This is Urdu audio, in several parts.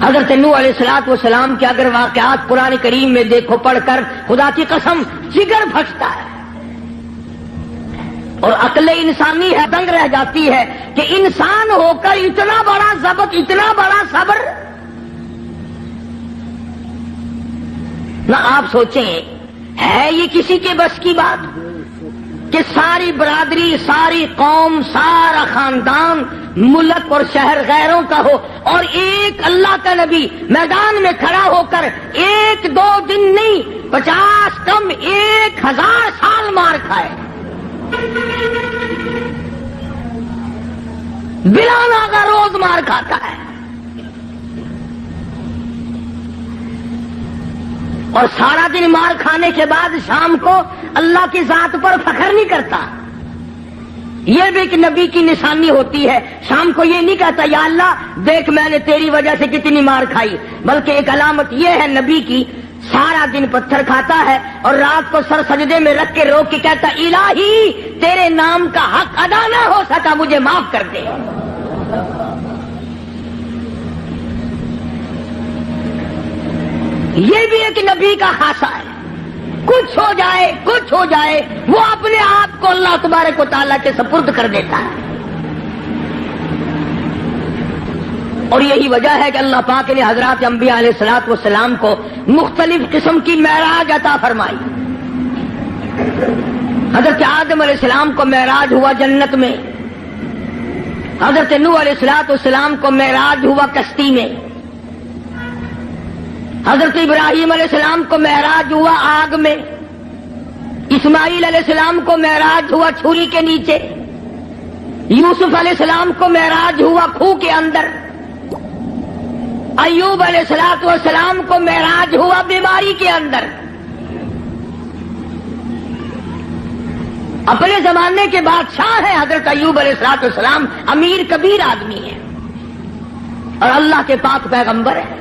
حضرت نوح علیہ السلام کے اگر واقعات قرآن کریم میں دیکھو پڑھ کر خدا کی قسم جگر پھٹتا ہے، اور عقل انسانی ہے دنگ رہ جاتی ہے کہ انسان ہو کر اتنا بڑا ضبط، اتنا بڑا صبر. نہ آپ سوچیں ہے یہ کسی کے بس کی بات کہ ساری برادری، ساری قوم، سارا خاندان، ملک اور شہر غیروں کا ہو، اور ایک اللہ کا نبی میدان میں کھڑا ہو کر 1-2 دن نہیں 50 کم 1000 سال مار کھائے، بلا ناغہ روز مار کھاتا ہے، اور سارا دن مار کھانے کے بعد شام کو اللہ کی ذات پر فخر نہیں کرتا. یہ بھی ایک نبی کی نشانی ہوتی ہے. شام کو یہ نہیں کہتا یا اللہ دیکھ میں نے تیری وجہ سے کتنی مار کھائی، بلکہ ایک علامت یہ ہے نبی کی، سارا دن پتھر کھاتا ہے اور رات کو سر سجدے میں رکھ کے رو کے کہتا الہی تیرے نام کا حق ادا نہ ہو سکا، مجھے معاف کر دے. یہ بھی ایک نبی کا خاصہ ہے. کچھ ہو جائے وہ اپنے آپ کو اللہ تبارک و تعالیٰ کے سپرد کر دیتا ہے. اور یہی وجہ ہے کہ اللہ پاک نے حضرات انبیاء علیہ الصلوۃ والسلام کو مختلف قسم کی معراج عطا فرمائی. حضرت آدم علیہ السلام کو معراج ہوا جنت میں، حضرت نوح علیہ الصلوۃ والسلام کو معراج ہوا کشتی میں، حضرت ابراہیم علیہ السلام کو معراج ہوا آگ میں، اسماعیل علیہ السلام کو معراج ہوا چھری کے نیچے، یوسف علیہ السلام کو معراج ہوا کھو کے اندر، ایوب علیہ السلام کو معراج ہوا بیماری کے اندر. اپنے زمانے کے بادشاہ ہیں حضرت ایوب علیہ السلام، امیر کبیر آدمی ہیں اور اللہ کے پاک پیغمبر ہیں.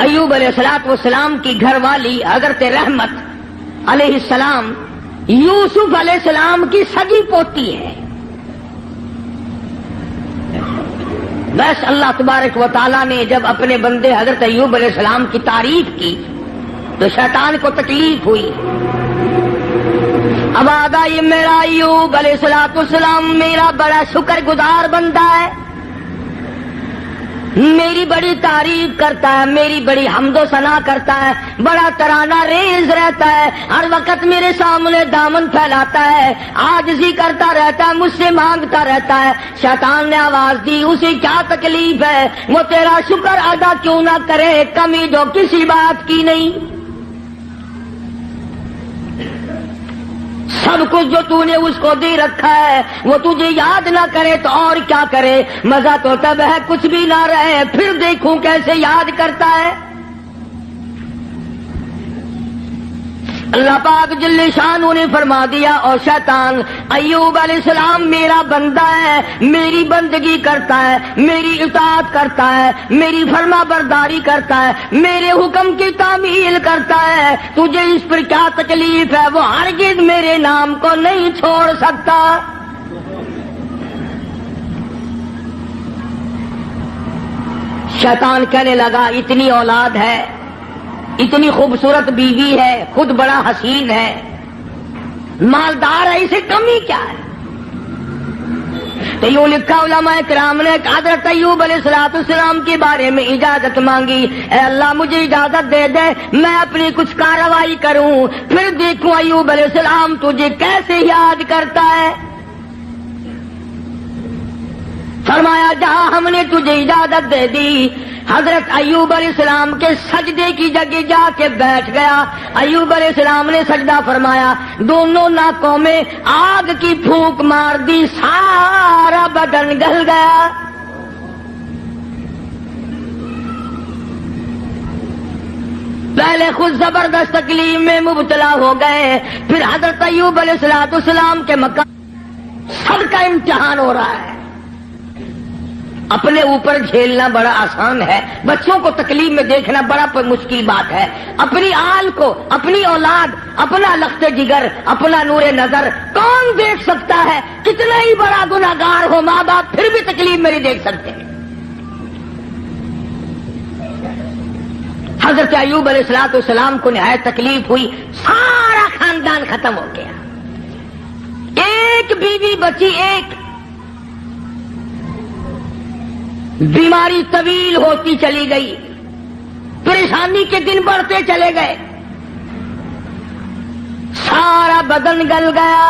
ایوب علیہ السلام کی گھر والی حضرت رحمت علیہ السلام یوسف علیہ السلام کی سگی پوتی ہے. بس اللہ تبارک و تعالیٰ نے جب اپنے بندے حضرت ایوب علیہ السلام کی تعریف کی تو شیطان کو تکلیف ہوئی. اب آگا یہ میرا ایوب علیہ السلام میرا بڑا شکر گزار بندہ ہے، میری بڑی تعریف کرتا ہے، میری بڑی حمد و ثنا کرتا ہے، بڑا ترانہ ریز رہتا ہے، ہر وقت میرے سامنے دامن پھیلاتا ہے، عاجزی کرتا رہتا ہے، مجھ سے مانگتا رہتا ہے. شیطان نے آواز دی اسے کیا تکلیف ہے، وہ تیرا شکر ادا کیوں نہ کرے، کمی جو کسی بات کی نہیں، سب کچھ جو تو نے اس کو دے رکھا ہے وہ تجھے یاد نہ کرے تو اور کیا کرے. مزہ تو تب ہے کچھ بھی نہ رہے، پھر دیکھوں کیسے یاد کرتا ہے. اللہ پاک جل شانہ نے فرما دیا اور شیطان ایوب علیہ السلام میرا بندہ ہے، میری بندگی کرتا ہے، میری اطاعت کرتا ہے، میری فرما برداری کرتا ہے، میرے حکم کی تعمیل کرتا ہے، تجھے اس پر کیا تکلیف ہے، وہ ہرگز میرے نام کو نہیں چھوڑ سکتا. شیطان کہنے لگا اتنی اولاد ہے، اتنی خوبصورت بیوی ہے، خود بڑا حسین ہے، مالدار ہے، اسے کمی کیا ہے. تو یوں لکھا علماء کرام نے حضرت ایوب علیہ السلام کے بارے میں اجازت مانگی، اے اللہ مجھے اجازت دے دے میں اپنی کچھ کارروائی کروں، پھر دیکھوں ایوب علیہ السلام تجھے کیسے یاد کرتا ہے. فرمایا جہاں ہم نے تجھے اجازت دے دی، حضرت ایوب علیہ السلام کے سجدے کی جگہ جا کے بیٹھ گیا. ایوب علیہ السلام نے سجدہ فرمایا، دونوں ناکوں میں آگ کی پھونک مار دی، سارا بدن گل گیا. پہلے خود زبردست تکلیف میں مبتلا ہو گئے، پھر حضرت ایوب علیہ السلام کے مقام سب کا امتحان ہو رہا ہے. اپنے اوپر جھیلنا بڑا آسان ہے، بچوں کو تکلیف میں دیکھنا بڑا مشکل بات ہے. اپنی آل کو، اپنی اولاد، اپنا لخت جگر، اپنا نور نظر کون دیکھ سکتا ہے؟ کتنا ہی بڑا گناہگار ہو ماں باپ پھر بھی تکلیف میری دیکھ سکتے ہیں. حضرت ایوب علیہ السلام کو نہایت تکلیف ہوئی, سارا خاندان ختم ہو گیا, ایک بیوی بچی, ایک. بیماری طویل ہوتی چلی گئی, پریشانی کے دن بڑھتے چلے گئے, سارا بدن گل گیا.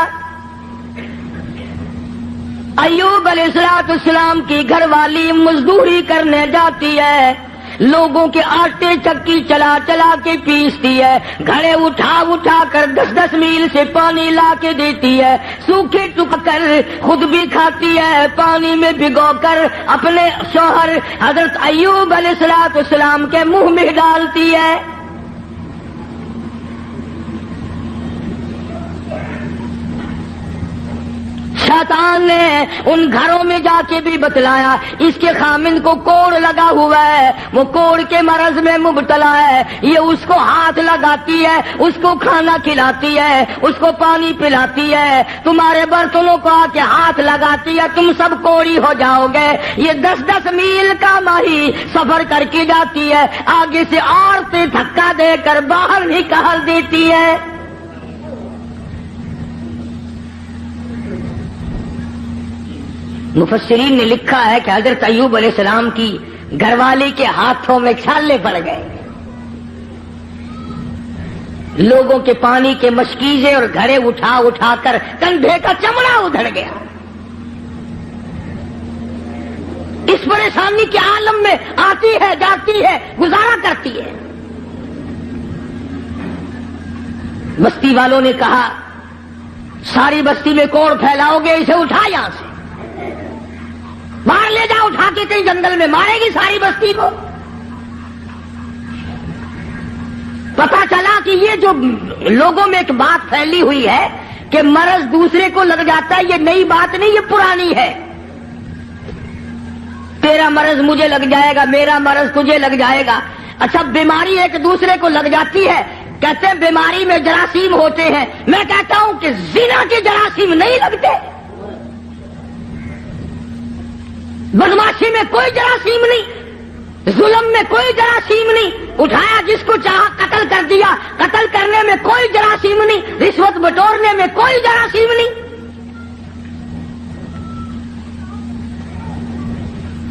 ایوب علیہ السلام کی گھر والی مزدوری کرنے جاتی ہے, لوگوں کے آٹے چکی چلا چلا کے پیستی ہے, گھڑے اٹھا اٹھا کر 10-10 میل سے پانی لا کے دیتی ہے, سوکھے ٹک کر خود بھی کھاتی ہے, پانی میں بھگو کر اپنے شوہر حضرت ایوب علیہ السلام کے منہ میں ڈالتی ہے. شیطان نے ان گھروں میں جا کے بھی بتلایا, اس کے خامند کو کوڑ لگا ہوا ہے, وہ کوڑ کے مرض میں مبتلا ہے, یہ اس کو ہاتھ لگاتی ہے, اس کو کھانا کھلاتی ہے, اس کو پانی پلاتی ہے, تمہارے برتنوں کو آ کے ہاتھ لگاتی ہے, تم سب کوڑی ہو جاؤ گے. یہ 10-10 میل کا ماہی سفر کر کے جاتی ہے, آگے سے عورتیں دھکا دے کر باہر نکال دیتی ہے. مفسرین نے لکھا ہے کہ حضرت ایوب علیہ السلام کی گھر والی کے ہاتھوں میں چھالے پڑ گئے, لوگوں کے پانی کے مشکیزے اور گھڑے اٹھا اٹھا کر کندھے کا چمڑا ادھڑ گیا. اس پریشانی کے عالم میں آتی ہے, جاتی ہے, گزارا کرتی ہے. بستی والوں نے کہا, ساری بستی میں کوڑ پھیلاؤ گے, اسے اٹھا یہاں سے باہر لے جاؤ, اٹھا کے کہیں جنگل میں, مارے گی ساری بستی کو. پتا چلا کہ یہ جو لوگوں میں ایک بات پھیلی ہوئی ہے کہ مرض دوسرے کو لگ جاتا ہے, یہ نئی بات نہیں, یہ پرانی ہے. تیرا مرض مجھے لگ جائے گا, میرا مرض تجھے لگ جائے گا. اچھا, بیماری ایک دوسرے کو لگ جاتی ہے, کہتے ہیں بیماری میں جراثیم ہوتے ہیں. میں کہتا ہوں کہ زنا کے جراثیم نہیں لگتے, بدماشی میں کوئی جراثیم نہیں, ظلم میں کوئی جراثیم نہیں, اٹھایا جس کو چاہا قتل کر دیا, قتل کرنے میں کوئی جراثیم نہیں, رشوت بٹورنے میں کوئی جراثیم نہیں.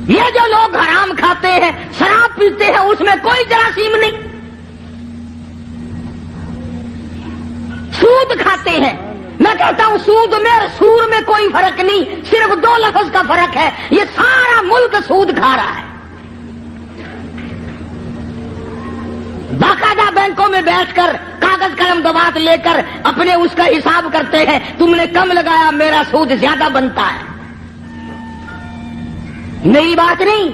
یہ جو لوگ حرام کھاتے ہیں, شراب پیتے ہیں, اس میں کوئی جراثیم نہیں. سود کھاتے ہیں, میں کہتا ہوں سود میں اور سور میں کوئی فرق نہیں, صرف 2 لفظ کا فرق ہے. یہ سارا ملک سود کھا رہا ہے. باقاعدہ بینکوں میں بیٹھ کر کاغذ قلم دوات لے کر اپنے اس کا حساب کرتے ہیں, تم نے کم لگایا, میرا سود زیادہ بنتا ہے. نئی بات نہیں.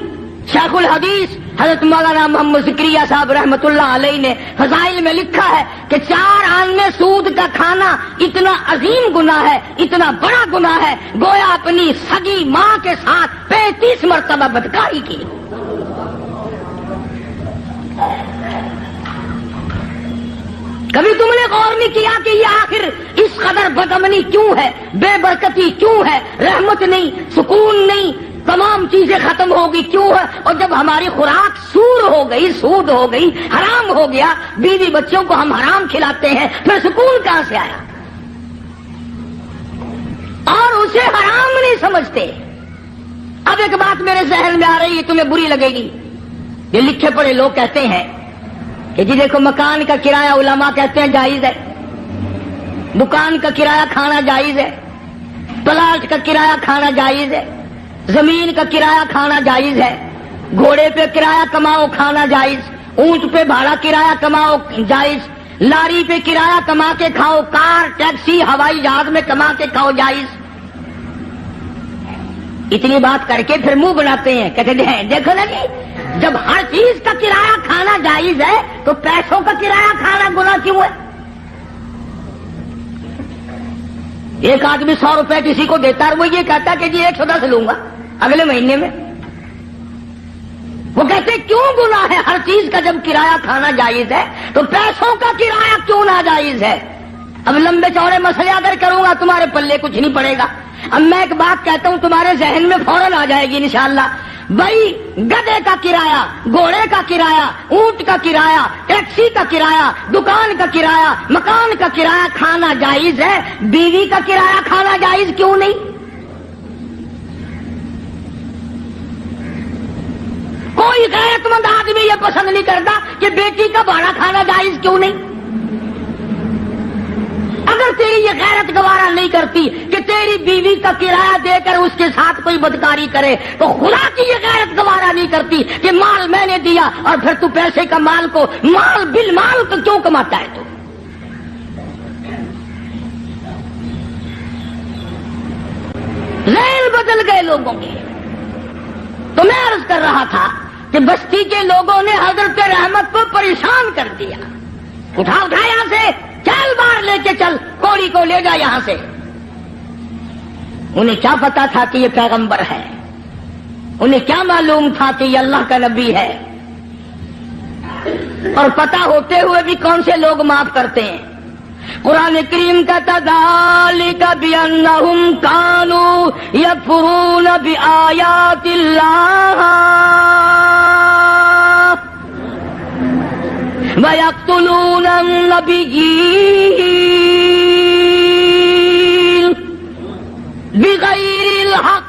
شیخ الحدیث حضرت مولانا محمد زکریا صاحب رحمت اللہ علیہ نے فضائل میں لکھا ہے کہ 4 آنے سود کا کھانا اتنا عظیم گناہ ہے, اتنا بڑا گناہ ہے, گویا اپنی سگی ماں کے ساتھ 35 مرتبہ بدکاری کی. کبھی تم نے غور نہیں کیا کہ یہ آخر اس قدر بدامنی کیوں ہے, بے برکتی کیوں ہے, رحمت نہیں, سکون نہیں, تمام چیزیں ختم ہوگی کیوں ہے؟ اور جب ہماری خوراک سور ہو گئی, سود ہو گئی, حرام ہو گیا, بیوی بچوں کو ہم حرام کھلاتے ہیں, پھر سکون کہاں سے آیا؟ اور اسے حرام نہیں سمجھتے. اب ایک بات میرے ذہن میں آ رہی ہے, تمہیں بری لگے گی. یہ لکھے پڑھے لوگ کہتے ہیں کہ جی دیکھو, مکان کا کرایہ علماء کہتے ہیں جائز ہے, دکان کا کرایہ کھانا جائز ہے, پلاٹ کا کرایہ کھانا جائز ہے, زمین کا کرایہ کھانا جائز ہے, گھوڑے پہ کرایہ کماؤ کھانا جائز, اونٹ پہ بھاڑا کرایہ کماؤ جائز, لاری پہ کرایہ کما کے کھاؤ, کار, ٹیکسی, ہوائی جہاز میں کما کے کھاؤ جائز. اتنی بات کر کے پھر منہ بناتے ہیں, کہتے ہیں دیکھو نا جی, جب ہر چیز کا کرایہ کھانا جائز ہے تو پیسوں کا کرایہ کھانا گناہ کیوں ہے؟ ایک آدمی 100 روپے کسی کو دیتا ہے, وہ یہ کہتا ہے کہ جی 110 لوں گا اگلے مہینے میں. وہ کہتے کیوں گناہ ہے؟ ہر چیز کا جب کرایہ کھانا جائز ہے تو پیسوں کا کرایہ کیوں ناجائز ہے؟ اب لمبے چوڑے مسئلے اگر کروں گا تمہارے پلے کچھ نہیں پڑے گا. اب میں ایک بات کہتا ہوں تمہارے ذہن میں فوراً آ جائے گی انشاءاللہ. بھائی گدے کا کرایہ، گھوڑے کا کرایہ، اونٹ کا کرایہ، ٹیکسی کا کرایہ، دکان کا کرایہ، مکان کا کرایہ کھانا جائز ہے، بیوی کا کرایہ کھانا جائز کیوں نہیں؟ کوئی غیرت مند آدمی یہ پسند نہیں کرتا کہ بیٹی کا بھاڑا کھانا جائز کیوں نہیں؟ اگر تیری یہ غیرت گوارا نہیں کرتی کہ تیری بیوی کا کرایہ دے کر اس کے ساتھ کوئی بدکاری کرے، تو خدا کی یہ غیرت گوارا نہیں کرتی کہ مال میں نے دیا اور پھر تو پیسے کا مال کو مال بالمال تو کیوں کماتا ہے؟ تو ذہن بدل گئے لوگوں کے. تو میں عرض کر رہا تھا کہ بستی کے لوگوں نے حضرت رحمت کو پریشان کر دیا. اٹھا یہاں سے، چل باہر لے کے چل، کوڑی کو لے جا یہاں سے. انہیں کیا پتا تھا کہ یہ پیغمبر ہے؟ انہیں کیا معلوم تھا کہ یہ اللہ کا نبی ہے؟ اور پتا ہوتے ہوئے بھی کون سے لوگ معاف کرتے ہیں؟ قرآن کریم کا ذالک بأنہم کانوا یکفرون بآیات اللہ وَيَقْتُلُونَ النَّبِيِّينَ بِغَيْرِ الْحَقِّ.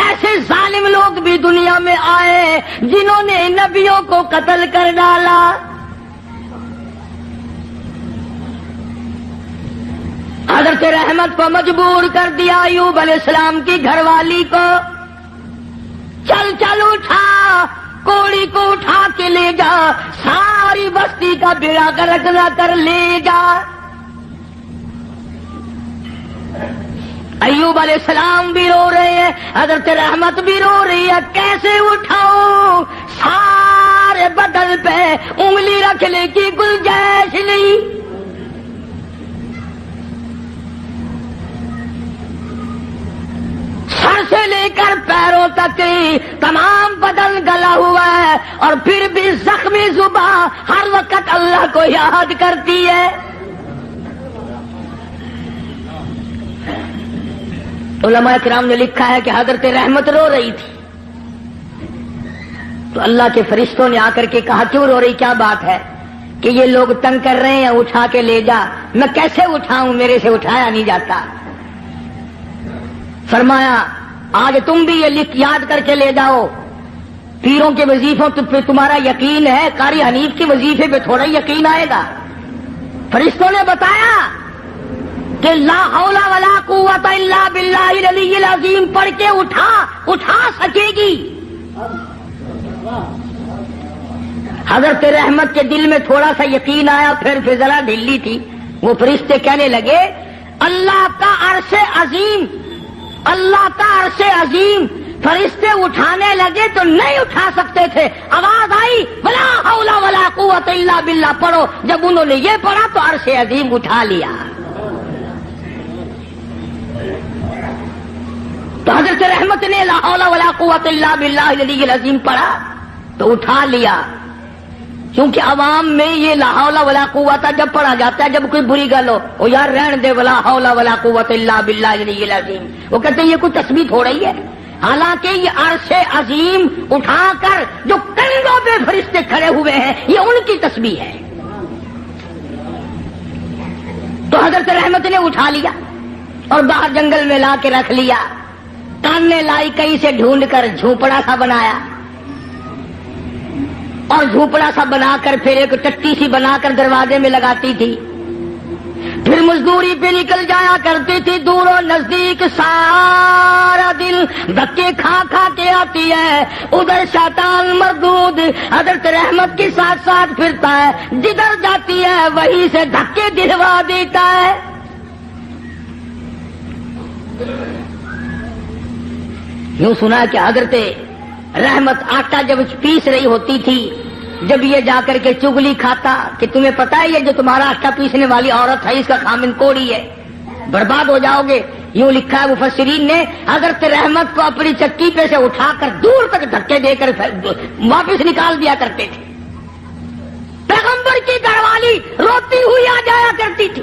ایسے ظالم لوگ بھی دنیا میں آئے جنہوں نے نبیوں کو قتل کر ڈالا. حضرت رحمت کو مجبور کر دیا ایوب علیہ السلام کی گھر والی کو. چل چل اٹھا، کوڑی کو اٹھا کے لے جا، ساری بستی کا بیڑا غرق نہ کر لے جا. ایوب علیہ السلام بھی رو رہے ہیں، حضرت رحمت بھی رو رہی ہے. کیسے اٹھاؤ؟ سارے بدن پہ انگلی رکھنے کی گنجائش نہیں. سر سے لے کر پیروں تک تمام بدن گلا ہوا ہے، اور پھر بھی زخمی زبان ہر وقت اللہ کو یاد کرتی ہے. علماء کرام نے لکھا ہے کہ حضرت رحمت رو رہی تھی تو اللہ کے فرشتوں نے آ کر کے کہا کیوں رو رہی، کیا بات ہے؟ کہ یہ لوگ تنگ کر رہے ہیں، اٹھا کے لے جا. میں کیسے اٹھاؤں، میرے سے اٹھایا نہیں جاتا. فرمایا آج تم بھی یہ لکھ یاد کر کے لے جاؤ، پیروں کے وظیفوں پہ تمہارا یقین ہے، قاری حنیف کے وظیفے پہ تھوڑا یقین آئے گا. فرشتوں نے بتایا کہ لا حول ولا قوت الا باللہ العلی العظیم پڑھ کے اٹھا سکے گی. حضرت رحمت کے دل میں تھوڑا سا یقین آیا، پھر فضلہ ڈھیلی تھی. وہ فرشتے کہنے لگے اللہ کا عرش عظیم، اللہ کا عرش عظیم. فرشتے اٹھانے لگے تو نہیں اٹھا سکتے تھے. آواز آئی ولا حول ولا قوت الا باللہ پڑھو. جب انہوں نے یہ پڑھا تو عرش عظیم اٹھا لیا. تو حضرت رحمت نے لا حول ولا قوت الا باللہ العلی العظیم پڑھا تو اٹھا لیا. کیونکہ عوام میں یہ لا حول ولا قوت جب پڑھا جاتا ہے، جب کوئی بری گل ہو وہ یار رہن دے ولا حول ولا قوت الا باللہ العلی العظیم، وہ کہتے ہیں یہ کوئی تسبیح ہو رہی ہے. حالانکہ یہ عرش عظیم اٹھا کر جو کندھوں پہ فرشتے کھڑے ہوئے ہیں یہ ان کی تسبیح ہے. تو حضرت رحمت نے اٹھا لیا اور باہر جنگل میں لا کے رکھ لیا. کاننے لائی کہیں سے ڈھونڈ کر جھونپڑا سا بنایا، اور جھونپڑا سا بنا کر پھر ایک ٹٹی سی بنا کر دروازے میں لگاتی تھی. پھر مزدوری پہ نکل جایا کرتی تھی دور و نزدیک. سارا دن دھکے کھا کھا کے آتی ہے. ادھر شیطان مردود حضرت رحمت کے ساتھ ساتھ پھرتا ہے، جدھر جاتی ہے وہیں سے دھکے دلوا دیتا ہے. یوں سنا کہ حضرت رحمت آٹا جب پیس رہی ہوتی تھی، جب یہ جا کر کے چگلی کھاتا کہ تمہیں پتا ہے یہ جو تمہارا آٹا پیسنے والی عورت ہے اس کا خامن کوڑی ہے، برباد ہو جاؤ گے. یوں لکھا ہے مفسرین نے، حضرت رحمت کو اپنی چکی پہ سے اٹھا کر دور تک دھکے دے کر واپس نکال دیا کرتے تھے. پیغمبر کی گھر والی روتی ہوئی آ جایا کرتی تھی.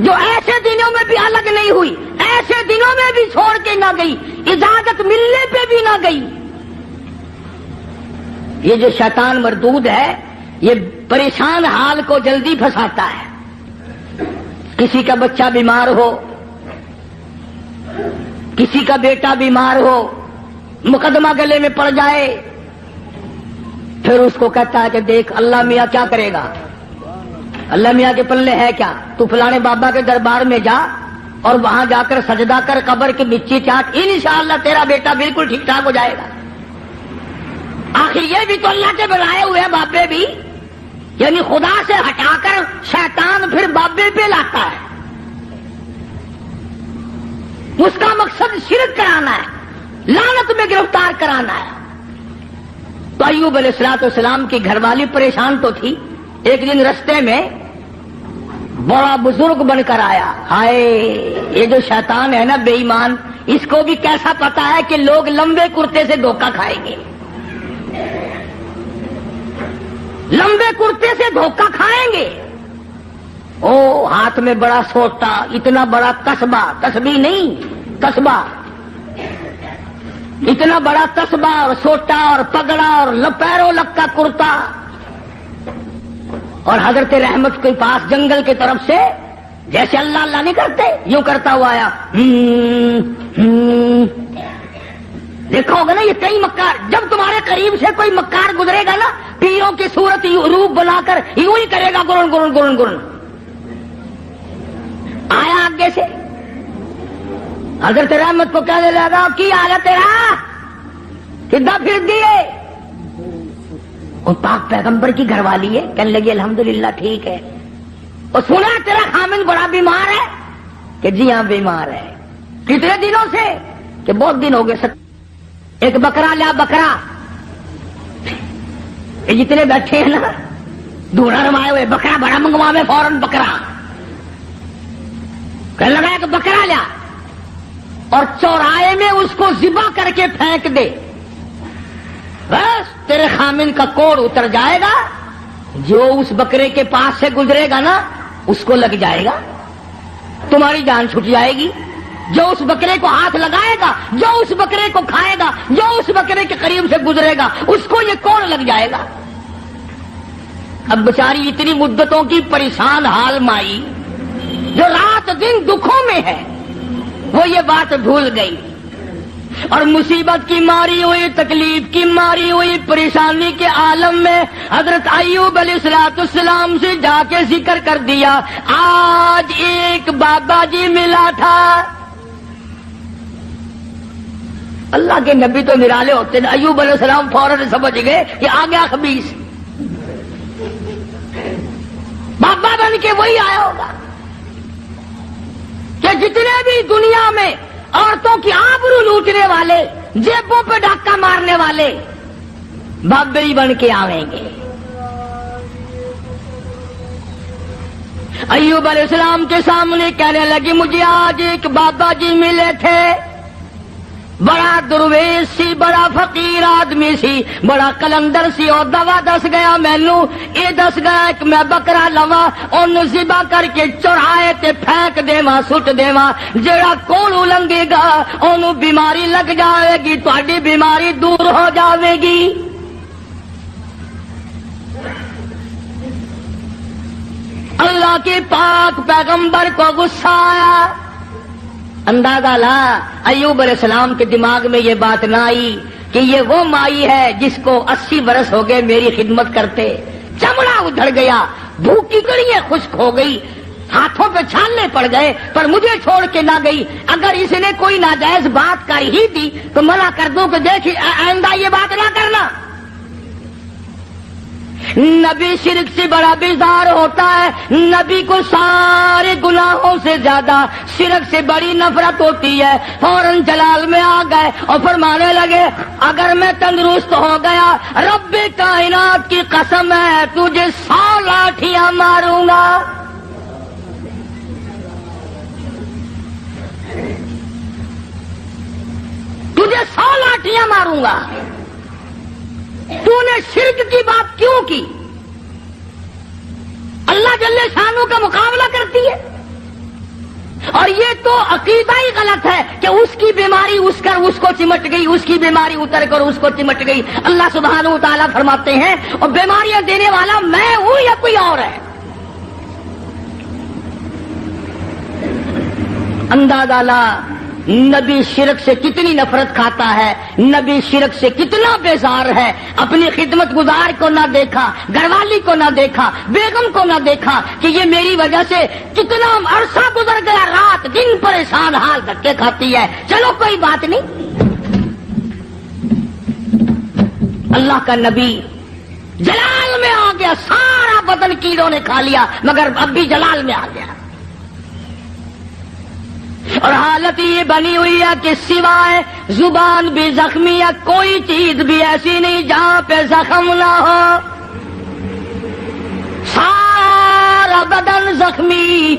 جو ایسے دنوں میں بھی الگ نہیں ہوئی، ایسے دنوں میں بھی چھوڑ کے نہ گئی، اجازت ملنے پہ بھی نہ گئی. یہ جو شیطان مردود ہے یہ پریشان حال کو جلدی پھنساتا ہے. کسی کا بچہ بیمار ہو، کسی کا بیٹا بیمار ہو، مقدمہ گلے میں پڑ جائے، پھر اس کو کہتا ہے کہ دیکھ اللہ میاں کیا کرے گا، اللہ میاں کے پلے ہے کیا، تو فلانے بابا کے دربار میں جا اور وہاں جا کر سجدہ کر، قبر کی مٹی چاٹ، انشاءاللہ تیرا بیٹا بالکل ٹھیک ٹھاک ہو جائے گا. آخر یہ بھی تو اللہ کے بنائے ہوئے بابے بھی، یعنی خدا سے ہٹا کر شیطان پھر بابے پہ لاتا ہے. اس کا مقصد شرک کرانا ہے، لعنت میں گرفتار کرانا ہے. تو ایوب علیہ السلام کی گھر والی پریشان تو تھی. ایک دن رستے میں بڑا بزرگ بن کر آیا. ہائے یہ جو شیطان ہے نا بے ایمان، اس کو بھی کیسا پتا ہے کہ لوگ لمبے کرتے سے دھوکہ کھائیں گے، لمبے کرتے سے دھوکہ کھائیں گے. او ہاتھ میں بڑا سوٹا، اتنا بڑا تسبہ، تسبیح نہیں تسبہ، اتنا بڑا تسبہ اور سوٹا اور پگڑا اور پیروں لگ کا کرتا، اور حضرت رحمت کے پاس جنگل کی طرف سے جیسے اللہ اللہ نہیں کرتے یوں کرتا ہوا آیا. دیکھا ہوگا نا یہ کئی مکار، جب تمہارے قریب سے کوئی مکار گزرے گا نا پیروں کی صورت روپ بنا کر یوں ہی کرے گا، گرن گرن گرن گرن. آیا آگے سے حضرت رحمت کو کہنے لگا کی آیا تیرا کدھر پھر دیے. اور پاک پیغمبر کی گھر والی ہے، کہنے لگی الحمدللہ ٹھیک ہے. اور سنا تیرا خامن بڑا بیمار ہے، کہ جی ہاں بیمار ہے. کتنے دنوں سے؟ کہ بہت دن ہو گئے. ایک بکرا لیا، بکرا یہ جتنے بیٹھے ہیں نا دھونا رمائے ہوئے، بکرا بڑا منگوا میں فوراً بکرا. کہنے لگا کہ بکرا لیا اور چوراہے میں اس کو ذبح کر کے پھینک دے، بس تیرے خامن کا کوڑ اتر جائے گا. جو اس بکرے کے پاس سے گزرے گا نا اس کو لگ جائے گا، تمہاری جان چھٹ جائے گی. جو اس بکرے کو ہاتھ لگائے گا، جو اس بکرے کو کھائے گا، جو اس بکرے کے قریب سے گزرے گا اس کو یہ کوڑ لگ جائے گا. اب بیچاری اتنی مدتوں کی پریشان حال مائی جو رات دن دکھوں میں ہے، وہ یہ بات بھول گئی اور مصیبت کی ماری ہوئی، تکلیف کی ماری ہوئی، پریشانی کے عالم میں حضرت ایوب علیہ السلام سے جا کے ذکر کر دیا آج ایک بابا جی ملا تھا. اللہ کے نبی تو نرالے ہوتے ہیں. ایوب علیہ السلام فوراً سمجھ گئے کہ آ گیا خبیث، بابا بن کے وہی آیا ہوگا کہ جتنے بھی دنیا میں عورتوں کی آبرو لوٹنے والے، جیبوں پہ ڈاکہ مارنے والے بابے ہی بن کے آویں گے. ایوب علیہ السلام کے سامنے کہنے لگی مجھے آج ایک بابا جی ملے تھے، بڑا درویش سی، بڑا فقیر آدمی سی، بڑا کلندر سی، اور دوا دس گیا مینو یہ دس گیا کہ میں بکرا لوا ان ذبح کر کے چڑھائے تے پھینک دیواں سٹ دیواں، جڑا کوڑ لنگے گا اونوں بیماری لگ جائے گی، تہاڈی بیماری دور ہو جاوے گی. اللہ کے پاک پیغمبر کو غصہ آیا. اندازہ لا ایوب علیہ السلام کے دماغ میں یہ بات نہ آئی کہ یہ وہ مائی ہے جس کو 80 برس ہو گئے میری خدمت کرتے. چمڑا ادھڑ گیا، بھوکی کڑیاں خشک ہو گئی، ہاتھوں پہ چھالنے پڑ گئے، پر مجھے چھوڑ کے نہ گئی. اگر اس نے کوئی ناجائز بات کر ہی دی تو منع کر دوں کہ دیکھ آئندہ یہ بات نہ کرنا. نبی شرک سے بڑا بیزار ہوتا ہے، نبی کو سارے گناہوں سے زیادہ شرک سے بڑی نفرت ہوتی ہے. فوراً جلال میں آ گئے اور فرمانے لگے اگر میں تندرست ہو گیا رب کائنات کی قسم ہے تجھے 100 لاٹھیاں ماروں گا. تجھے 100 لاٹھیاں ماروں گا. تو نے شرک کی بات کیوں کی؟ اللہ جل شانو کا مقابلہ کرتی ہے. اور یہ تو عقیدہ ہی غلط ہے کہ اس کی بیماری اس کو چمٹ گئی، اس کی بیماری اتر کر اس کو چمٹ گئی۔ اللہ سبحانہ و تعالیٰ فرماتے ہیں اور بیماریاں دینے والا میں ہوں یا کوئی اور ہے؟ اندازہ لا نبی شرک سے کتنی نفرت کھاتا ہے، نبی شرک سے کتنا بیزار ہے، اپنی خدمت گزار کو نہ دیکھا، گھر والی کو نہ دیکھا، بیگم کو نہ دیکھا کہ یہ میری وجہ سے کتنا عرصہ گزر گیا، رات دن پریشان حال دھکے کھاتی ہے، چلو کوئی بات نہیں۔ اللہ کا نبی جلال میں آ گیا، سارا بدن کیڑوں نے کھا لیا مگر اب بھی جلال میں آ گیا، اور حالت یہ بنی ہوئی ہے کہ سوائے زبان بھی زخمی ہے، کوئی چیز بھی ایسی نہیں جہاں پہ زخم نہ ہو، سارا بدن زخمی۔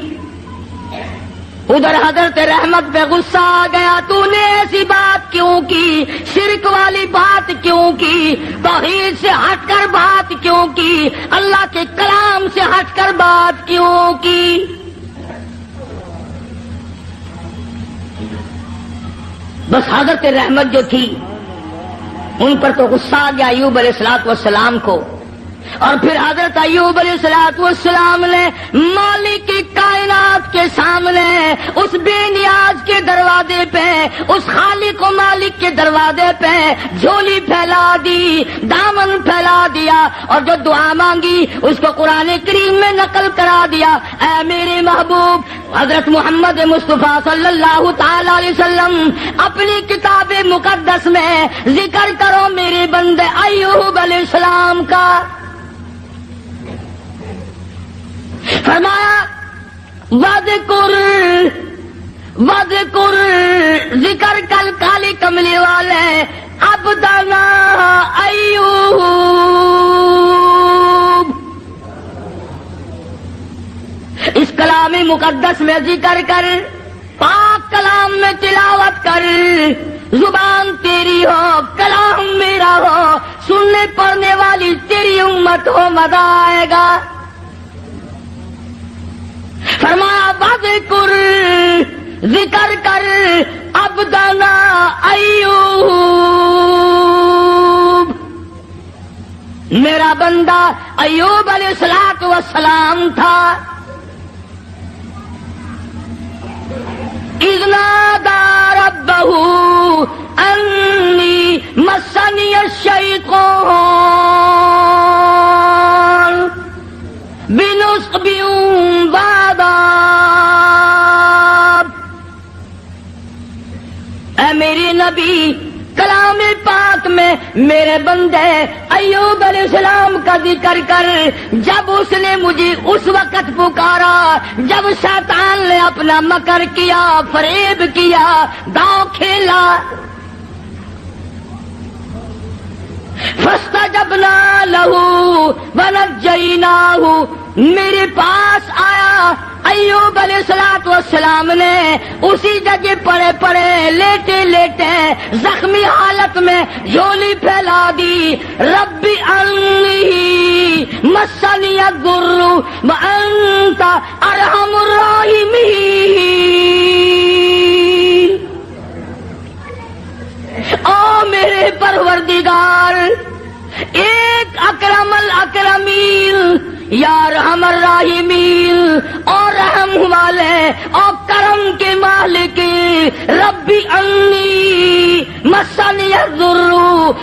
ادھر حضرت رحمت پہ غصہ آ گیا، تو نے ایسی بات کیوں کی، شرک والی بات کیوں کی، توحید سے ہٹ کر بات کیوں کی، اللہ کے کلام سے ہٹ کر بات کیوں کی؟ بس حضرت رحمت جو تھی ان پر تو غصہ آ گیا ایوب علیہ الصلوۃ والسلام کو، اور پھر حضرت ایوب علیہ الصلوۃ والسلام نے مالک کی کائنات کے سامنے اس بے نیاز کے دروازے پہ، اس خالق و مالک کے دروازے پہ جھولی پھیلا دی، دامن پھیلا دیا، اور جو دعا مانگی اس کو قرآن کریم میں نقل کرا دیا۔ اے میرے محبوب حضرت محمد مصطفیٰ صلی اللہ تعالی علیہ وسلم اپنی کتاب مقدس میں ذکر کرو میرے بندے ایوب علیہ السلام کا۔ فرمایا وذکر ذکر کل کالی کملی والے عبدنا ایوب، اس کلام مقدس میں ذکر کر، پاک کلام میں تلاوت کر، زبان تیری ہو کلام میرا ہو، سننے پڑھنے والی تیری امت ہو، مزہ آئے گا۔ فرمایا وذکر ذکر کر عبدنا ایوب، میرا بندہ ایوب علیہ الصلوۃ والسلام تھا۔ اذ نادى ربه انی مسنی الشیطان بنصب وعذاب، اے میرے نبی کلام پاک میں میرے بندے ایوب علیہ السلام کا ذکر کر، جب اس نے مجھے اس وقت پکارا جب شیطان نے اپنا مکر کیا، فریب کیا، داؤ کھیلا، فاستجبنا له ونجیناہ، میرے پاس آیا ایوب علیہ الصلوۃ والسلام نے اسی جگہ پڑے پڑے لیٹے لیٹے زخمی حالت میں جھولی پھیلا دی، رب انی مسنی الضر وانت ارحم الراحمین، او میرے پروردگار، ایک اکرم الاکرمین، یا رحم الراحمین، اور رحم والے اور کرم کے مالک، ربی انی مسنی الضر،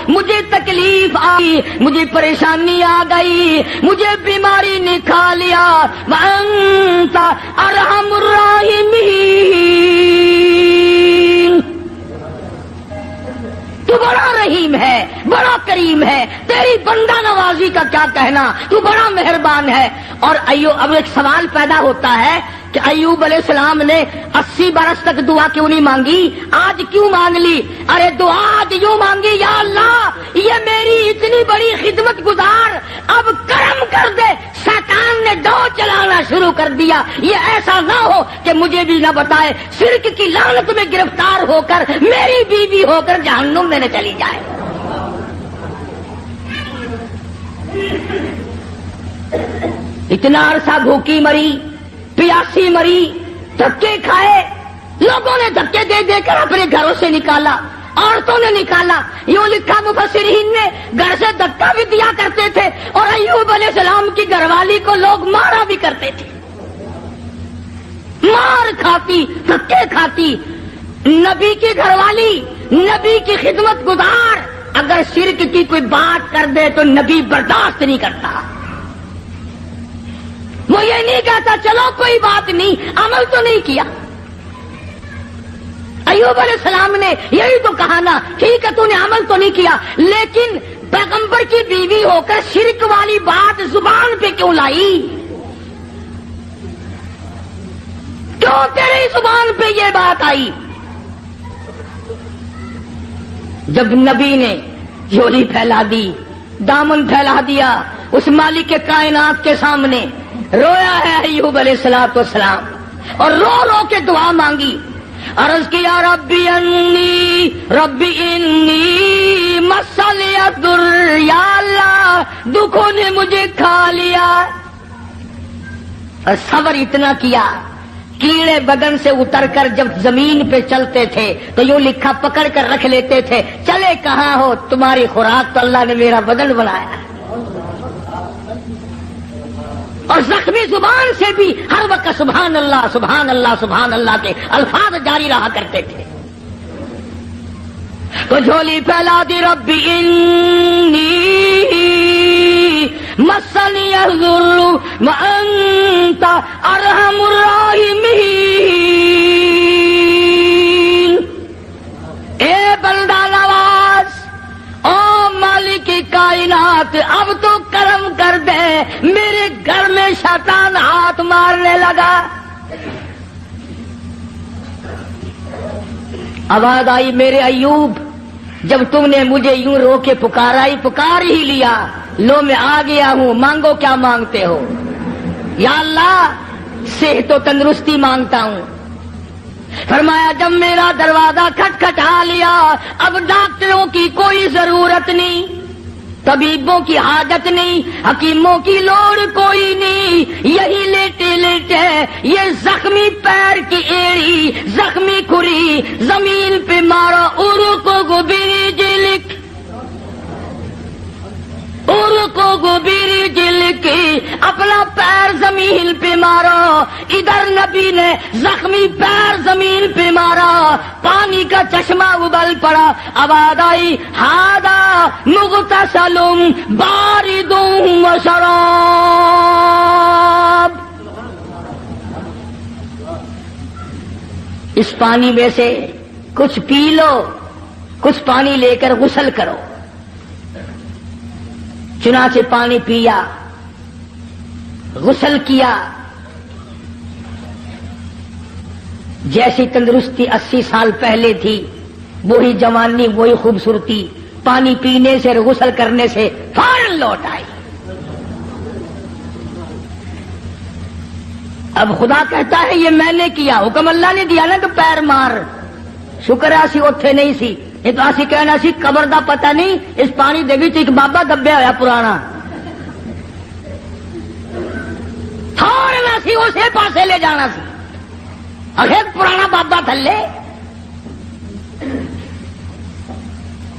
مجھے تکلیف آئی، مجھے پریشانی آ گئی، مجھے بیماری نے کھا لیا، وانت ارحم الراحمین، تو بڑا رحیم ہے، بڑا کریم ہے، تیری بندہ نوازی کا کیا کہنا، تو بڑا مہربان ہے۔ اور اب ایک سوال پیدا ہوتا ہے کہ ایوب علیہ السلام نے 80 برس تک دعا کیوں نہیں مانگی، آج کیوں مانگ لی؟ ارے دعا آج یوں مانگی، یا اللہ یہ میری اتنی بڑی خدمت گزار اب کرم کر دے، شیطان نے دو چلانا شروع کر دیا، یہ ایسا نہ ہو کہ مجھے بھی نہ بتائے، شرک کی لعنت میں گرفتار ہو کر میری بیوی ہو کر جہنم میں نہ چلی جائے۔ اتنا عرصہ بھوکی مری، پیاسی مری، دھکے کھائے، لوگوں نے دھکے دے دے کر اپنے گھروں سے نکالا، عورتوں نے نکالا. یوں لکھا مفسرین نے گھر سے دھکا بھی دیا کرتے تھے اور ایوب علیہ السلام کی گھر والی کو لوگ مارا بھی کرتے تھے. مار کھاتی، دھکے کھاتی. نبی کی گھر والی، نبی کی خدمت گزار اگر شرک کی کوئی بات کر دے تو نبی برداشت نہیں کرتا. وہ یہ نہیں کہتا چلو کوئی بات نہیں، عمل تو نہیں کیا. ایوب علیہ السلام نے یہی تو کہا نا، ٹھیک ہے تو نے عمل تو نہیں کیا، لیکن پیغمبر کی بیوی ہو کر شرک والی بات زبان پہ کیوں لائی؟ کیوں تیری زبان پہ یہ بات آئی؟ جب نبی نے جھولی پھیلا دی، دامن پھیلا دیا اس مالک کے کائنات کے سامنے، رویا ہے ایوب علیہ السلام اور رو رو کے دعا مانگی. عرض کیا ربی انی مسنی الضر، یا اللہ دکھوں نے مجھے کھا لیا. اور صبر اتنا کیا، کیڑے بدن سے اتر کر جب زمین پہ چلتے تھے تو یوں لکھا پکڑ کر رکھ لیتے تھے، چلے کہاں ہو تمہاری خوراک تو اللہ نے میرا بدن بنایا. اور زخمی زبان سے بھی ہر وقت سبحان اللہ سبحان اللہ سبحان اللہ کے الفاظ جاری رہا کرتے تھے. تو جھولی پھیلا دی، ربی انی مسنی الضر وانت ارحم الراحمین. اے بندہ نواز، او مالک کائنات، اب تو کرم کر دے، میرے گھر میں شیطان ہاتھ مارنے لگا. آواز آئی، میرے ایوب جب تم نے مجھے یوں رو کے پکار ہی لیا، لو میں آ گیا ہوں، مانگو کیا مانگتے ہو؟ یا اللہ صحت و تندرستی مانگتا ہوں. فرمایا جب میرا دروازہ کھٹکھٹا لیا، اب ڈاکٹروں کی کوئی ضرورت نہیں، طبیبوں کی حاجت نہیں، حکیموں کی لوڑ کوئی نہیں. یہی لیٹے لیٹے یہ زخمی پیر کی ایڑی، زخمی کھری زمین پہ مارو، ارکو گبری جلک، ارکو گبری جلک، اپنا پیر زمین پہ مارو. ادھر نبی نے زخمی پیر زمین پہ مارا، پانی کا چشمہ ابل پڑا. آواز آئی، ہاذا مغتسل بارد و شراب. اس پانی میں سے کچھ پی لو، کچھ پانی لے کر غسل کرو. چنانچہ پانی پیا، غسل کیا. جیسی تندرستی 80 سال پہلے تھی، وہی جوانی، وہی خوبصورتی پانی پینے سے اور غسل کرنے سے فوراً لوٹ آئی. اب خدا کہتا ہے یہ میں نے کیا، حکم اللہ نے دیا نا کہ پیر مار. شکر ہے اسی اوتھے نہیں سی، یہ تو اسی کہنا سی قبر دا پتہ نہیں، اس پانی دے وچ ایک بابا دبیا ہوا پرانا، تھوڑنا سی اسے پاسے لے جانا سی. اگر پرانا بابا تھلے.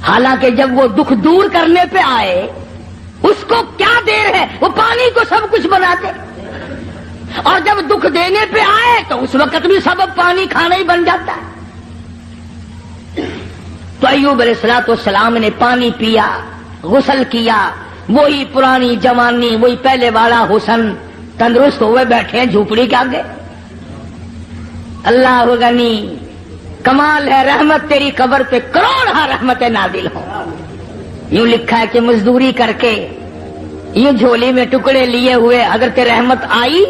حالانکہ جب وہ دکھ دور کرنے پہ آئے، اس کو کیا دیر ہے، وہ پانی کو سب کچھ بناتے. اور جب دکھ دینے پہ آئے تو اس وقت بھی سبب پانی کھانا ہی بن جاتا ہے. تو ایوب علیہ السلام نے پانی پیا، غسل کیا، وہی پرانی جوانی، وہی پہلے والا حسن، تندرست ہوئے بیٹھے ہیں جھوپڑی کے آگے. اللہ غنی، کمال ہے رحمت تیری قبر پہ کروڑ رحمت نازل ہو. یوں لکھا ہے کہ مزدوری کر کے یوں جھولی میں ٹکڑے لیے ہوئے حضرت رحمت آئی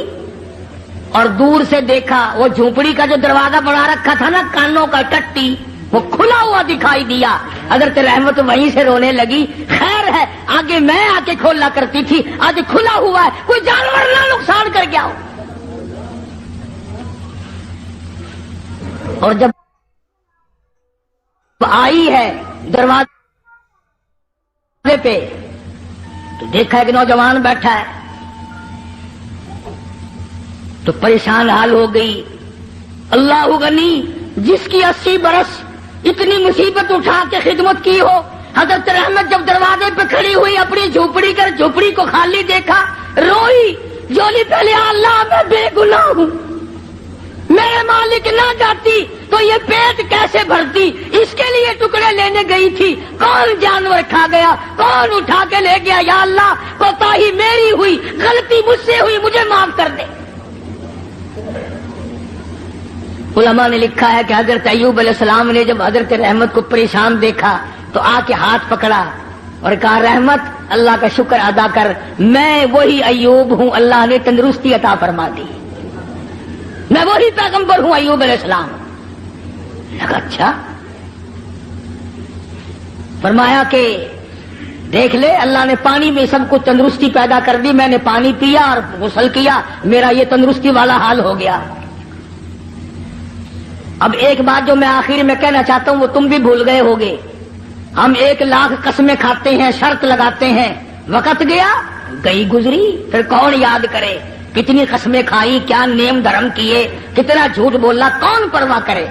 اور دور سے دیکھا وہ جھونپڑی کا جو دروازہ بنا رکھا تھا نا کانوں کا ٹٹی، وہ کھلا ہوا دکھائی دیا. حضرت رحمت وہیں سے رونے لگی. خیر ہے آگے میں آ کے کھولا کرتی تھی، آج کھلا ہوا ہے، کوئی جانور نہ نقصان کر گیا ہو. اور جب آئی ہے دروازے پہ تو دیکھا کہ نوجوان بیٹھا ہے تو پریشان حال ہو گئی. اللہ غنی جس کی 80 برس اتنی مصیبت اٹھا کے خدمت کی ہو. حضرت رحمت جب دروازے پہ کھڑی ہوئی اپنی جھوپڑی کو خالی دیکھا روئی. جولی پہلے اللہ میں بے گناہ ہوں, میرے مالک نہ جاتی تو یہ پیٹ کیسے بھرتی. اس کے لیے ٹکڑے لینے گئی تھی, کون جانور کھا گیا, کون اٹھا کے لے گیا. یا اللہ کوتاہی میری ہوئی, غلطی مجھ سے ہوئی, مجھے معاف کر دے. علماء نے لکھا ہے کہ حضرت ایوب علیہ السلام نے جب حضرت رحمت کو پریشان دیکھا تو آ کے ہاتھ پکڑا اور کہا رحمت اللہ کا شکر ادا کر, میں وہی ایوب ہوں, اللہ نے تندرستی عطا فرما دی, میں وہی پیغمبر ہوں ایوب علیہ السلام. لگا اچھا. فرمایا کہ دیکھ لے اللہ نے پانی میں سب کو تندرستی پیدا کر دی, میں نے پانی پیا اور غسل کیا, میرا یہ تندرستی والا حال ہو گیا. اب ایک بات جو میں آخر میں کہنا چاہتا ہوں وہ تم بھی بھول گئے ہوگے. ہم 1,00,000 قسمیں کھاتے ہیں, شرط لگاتے ہیں, وقت گیا گئی گزری, پھر کون یاد کرے کتنی قسمیں کھائی, کیا نیم دھرم کیے, کتنا جھوٹ بولا, کون پرواہ کرے.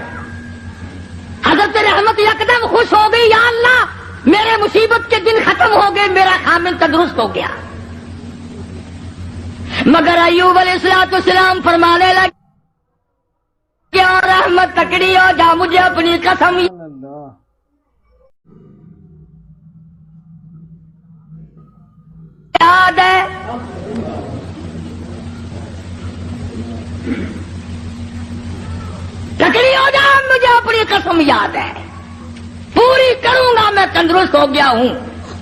حضرت رحمت یکدم خوش ہو گئی, یا اللہ میرے مصیبت کے دن ختم ہو گئے, میرا حامل تندرست ہو گیا. مگر ایوب علیہ السلام فرمانے لگے کیا رحمت تکڑی ہو جا, مجھے اپنی قسم یاد ہے. تکڑی ہو جا, مجھے اپنی قسم یاد ہے, پوری کروں گا, میں تندرست ہو گیا ہوں,